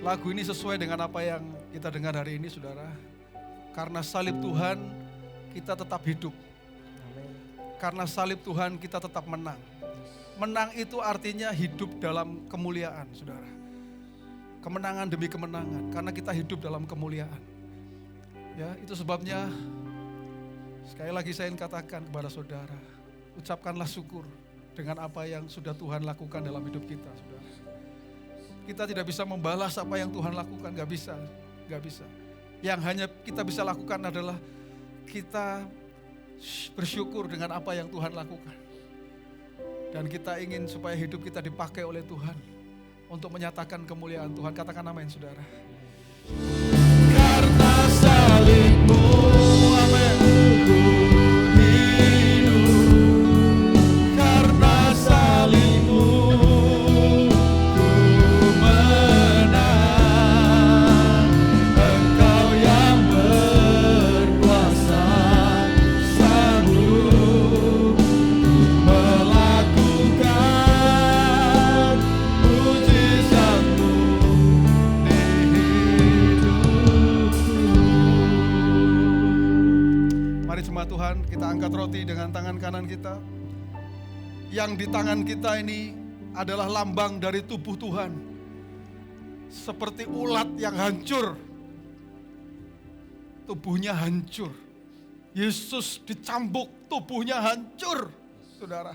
Lagu ini sesuai dengan apa yang kita dengar hari ini, saudara. Karena salib Tuhan, kita tetap hidup. Karena salib Tuhan, kita tetap menang. Menang itu artinya hidup dalam kemuliaan, saudara. Kemenangan demi kemenangan, karena kita hidup dalam kemuliaan. Ya, itu sebabnya sekali lagi saya ingin katakan kepada saudara, ucapkanlah syukur dengan apa yang sudah Tuhan lakukan dalam hidup kita, saudara. Kita tidak bisa membalas apa yang Tuhan lakukan, gak bisa. Yang hanya kita bisa lakukan adalah kita bersyukur dengan apa yang Tuhan lakukan. Dan kita ingin supaya hidup kita dipakai oleh Tuhan untuk menyatakan kemuliaan Tuhan. Katakan amin, saudara. Karena salib-Mu, amin, ku hidup. Karena salib-Mu ku menang. Engkau yang berkuasa sanggup melakukan mujizat-Mu di hidupku. Mari jemaat Tuhan, kita angkat roti dengan tangan kanan kita. Yang di tangan kita ini adalah lambang dari tubuh Tuhan. Seperti ulat yang hancur. Tubuhnya hancur. Yesus dicambuk, tubuhnya hancur, saudara.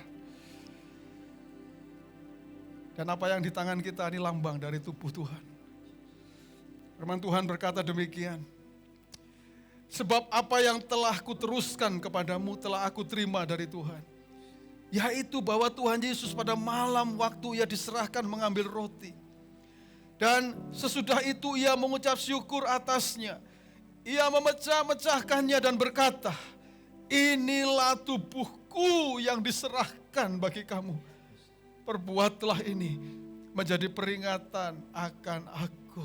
Dan apa yang di tangan kita ini lambang dari tubuh Tuhan. Firman Tuhan berkata demikian. Sebab apa yang telah kuteruskan kepadamu telah aku terima dari Tuhan. Yaitu bahwa Tuhan Yesus pada malam waktu ia diserahkan mengambil roti. Dan sesudah itu ia mengucap syukur atasnya. Ia memecah-mecahkannya dan berkata, inilah tubuhku yang diserahkan bagi kamu. Perbuatlah ini menjadi peringatan akan aku.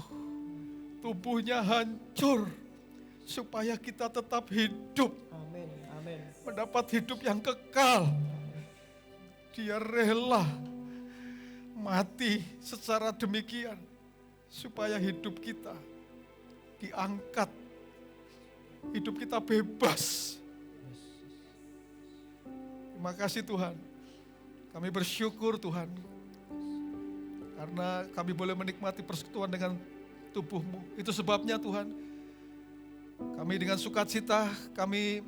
Tubuhnya hancur supaya kita tetap hidup. Amin, amin. Mendapat hidup yang kekal. Dia rela mati secara demikian supaya hidup kita diangkat. Hidup kita bebas. Terima kasih Tuhan. Kami bersyukur Tuhan. Karena kami boleh menikmati persekutuan dengan tubuh-Mu. Itu sebabnya Tuhan, kami dengan sukacita, kami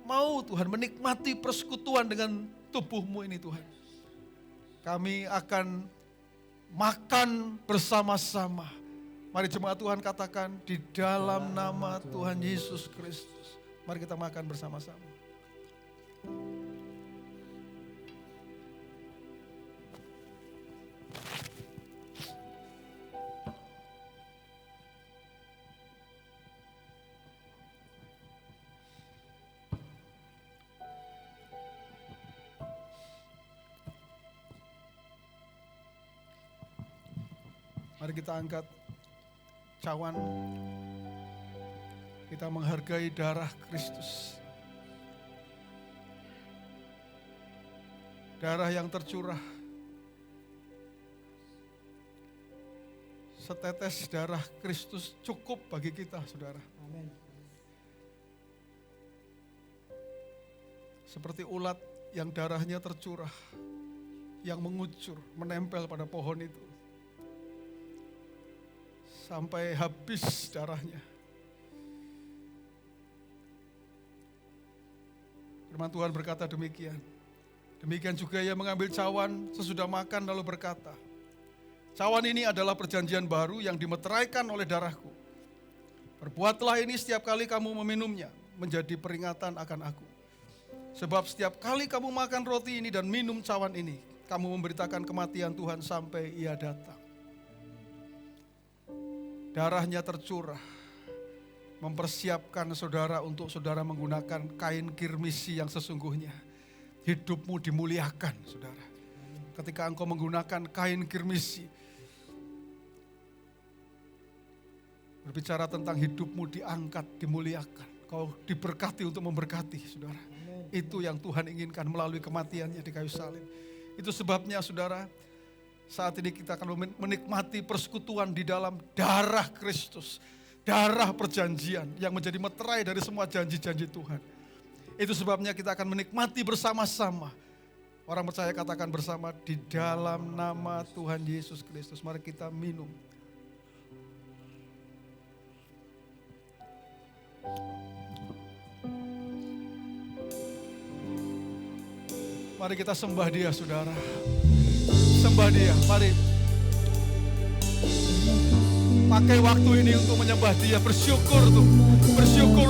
mau Tuhan menikmati persekutuan dengan tubuh-Mu ini Tuhan. Kami akan makan bersama-sama. Mari jemaat Tuhan katakan, di dalam nama Tuhan Yesus Kristus. Mari kita makan bersama-sama. Mari kita angkat cawan. Kita menghargai darah Kristus. Darah yang tercurah. Setetes darah Kristus cukup bagi kita, saudara. Amin. Seperti ulat yang darahnya tercurah, yang mengucur, menempel pada pohon itu. Sampai habis darahnya. Firman Tuhan berkata demikian. Demikian juga ia mengambil cawan sesudah makan lalu berkata, cawan ini adalah perjanjian baru yang dimeteraikan oleh darahku. Perbuatlah ini setiap kali kamu meminumnya, menjadi peringatan akan aku. Sebab setiap kali kamu makan roti ini dan minum cawan ini, kamu memberitakan kematian Tuhan sampai ia datang. Darahnya tercurah, mempersiapkan saudara untuk saudara menggunakan kain kirmisi yang sesungguhnya. Hidupmu dimuliakan, saudara. Ketika engkau menggunakan kain kirmisi, berbicara tentang hidupmu diangkat, dimuliakan. Kau diberkati untuk memberkati, saudara. Itu yang Tuhan inginkan melalui kematiannya di kayu salib. Itu sebabnya, saudara, saat ini kita akan menikmati persekutuan di dalam darah Kristus. Darah perjanjian yang menjadi meterai dari semua janji-janji Tuhan. Itu sebabnya kita akan menikmati bersama-sama. Orang percaya katakan bersama, di dalam nama Tuhan Yesus Kristus. Mari kita minum. Mari kita sembah Dia, saudara. Sembah Dia, mari. Pakai waktu ini untuk menyembah Dia, bersyukur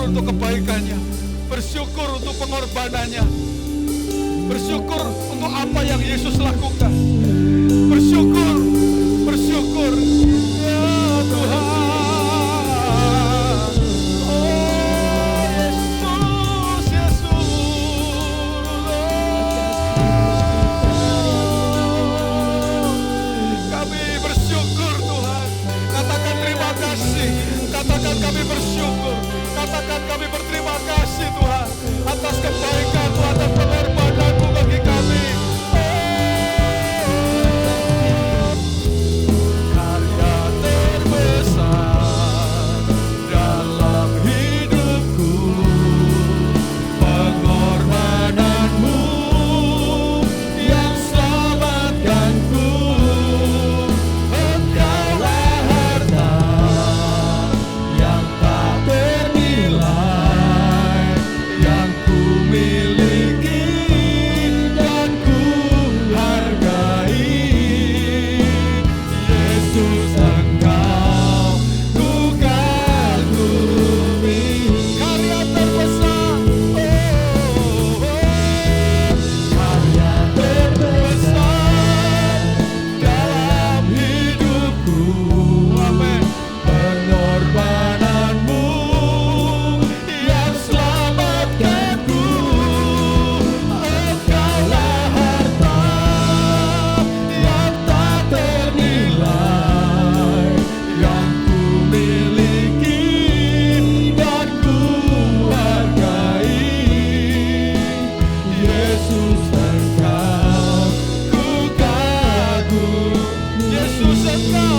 untuk kebaikannya, bersyukur untuk pengorbanannya, bersyukur untuk apa yang Yesus lakukan, bersyukur, ya Tuhan. Katakan kami bersyukur, katakan kami berterima kasih Tuhan atas kebaikan-Mu, atas pengorbanan-Mu bagi kami. Karya terbesar dalam hidupku, pengorbanan-Mu yang selamatkanku. Engkaulah harta yang tak ternilai, yang ku miliki dan ku hargai. Yesus, Engkau ku kagumi. Karya terbesar, karya terbesar dalam hidupku. Amin. Pengorbanan-Mu yang selamatkanku. Engkaulah harta yang tak ternilai, yang ku miliki dan ku hargai. Yesus, Engkau ku kagum. Yesus, Engkau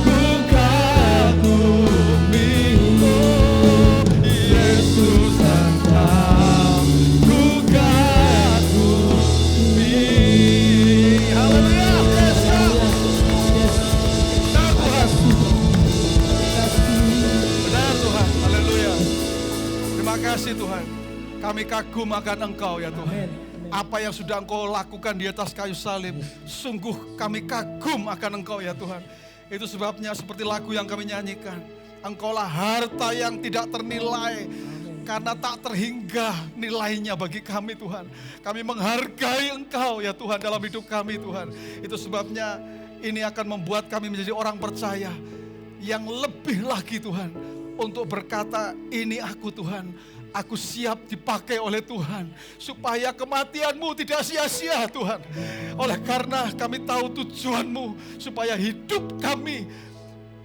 ku kagumi. Yesus, Engkau ku kagumi. Haleluya. Benar Tuhan. Benar Tuhan. Haleluya. Terima kasih Tuhan. Kami kagum akan Engkau ya Tuhan. Apa yang sudah Engkau lakukan di atas kayu salib, sungguh kami kagum akan Engkau ya Tuhan. Itu sebabnya seperti lagu yang kami nyanyikan, Engkaulah harta yang tidak ternilai, karena tak terhingga nilainya bagi kami Tuhan. Kami menghargai Engkau ya Tuhan dalam hidup kami Tuhan. Itu sebabnya ini akan membuat kami menjadi orang percaya yang lebih lagi Tuhan, untuk berkata, ini aku Tuhan. Aku siap dipakai oleh Tuhan, supaya kematian-Mu tidak sia-sia Tuhan. Oleh karena kami tahu tujuan-Mu, supaya hidup kami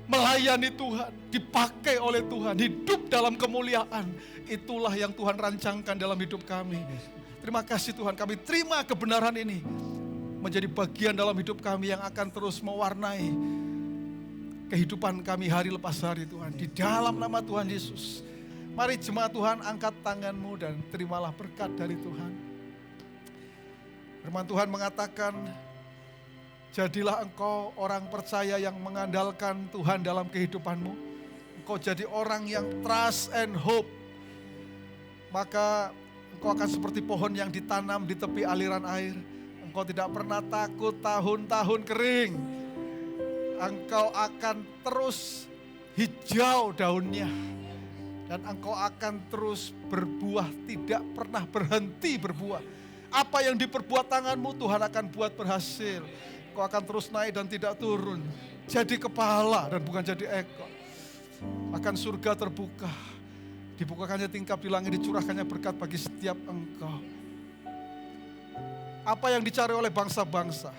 melayani Tuhan, dipakai oleh Tuhan, hidup dalam kemuliaan. Itulah yang Tuhan rancangkan dalam hidup kami. Terima kasih Tuhan, kami terima kebenaran ini menjadi bagian dalam hidup kami yang akan terus mewarnai kehidupan kami hari lepas hari Tuhan. Di dalam nama Tuhan Yesus. Mari jemaat Tuhan angkat tanganmu dan terimalah berkat dari Tuhan. Firman Tuhan mengatakan, jadilah engkau orang percaya yang mengandalkan Tuhan dalam kehidupanmu. Engkau jadi orang yang trust and hope. Maka engkau akan seperti pohon yang ditanam di tepi aliran air. Engkau tidak pernah takut tahun-tahun kering. Engkau akan terus hijau daunnya. Dan engkau akan terus berbuah, tidak pernah berhenti berbuah. Apa yang diperbuat tanganmu Tuhan akan buat berhasil. Kau akan terus naik dan tidak turun. Jadi kepala dan bukan jadi ekor. Akan surga terbuka. Dibukakannya tingkap di langit, dicurahkannya berkat bagi setiap engkau. Apa yang dicari oleh bangsa-bangsa?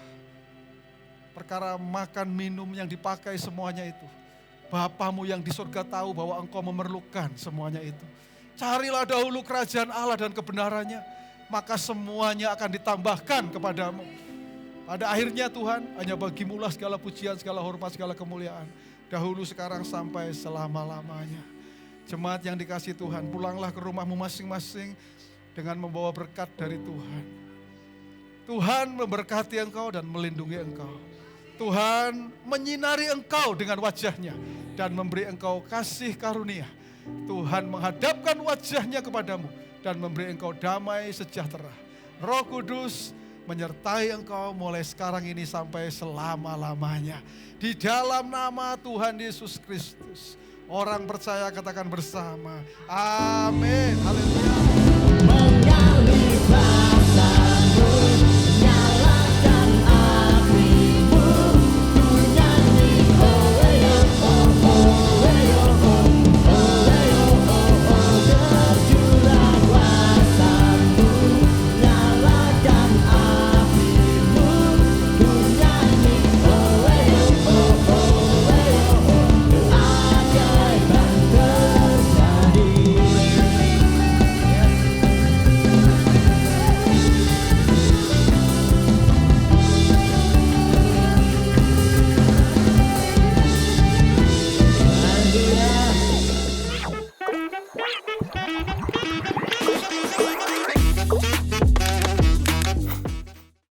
Perkara makan, minum yang dipakai semuanya itu. Bapamu yang di surga tahu bahwa engkau memerlukan semuanya itu. Carilah dahulu kerajaan Allah dan kebenarannya. Maka semuanya akan ditambahkan kepadamu. Pada akhirnya Tuhan, hanya bagimulah segala pujian, segala hormat, segala kemuliaan. Dahulu, sekarang, sampai selama-lamanya. Jemaat yang dikasihi Tuhan, pulanglah ke rumahmu masing-masing dengan membawa berkat dari Tuhan. Tuhan memberkati engkau dan melindungi engkau. Tuhan menyinari engkau dengan wajahnya dan memberi engkau kasih karunia. Tuhan menghadapkan wajahnya kepadamu dan memberi engkau damai sejahtera. Roh Kudus menyertai engkau mulai sekarang ini sampai selama-lamanya. Di dalam nama Tuhan Yesus Kristus. Orang percaya katakan bersama. Amin. Haleluya.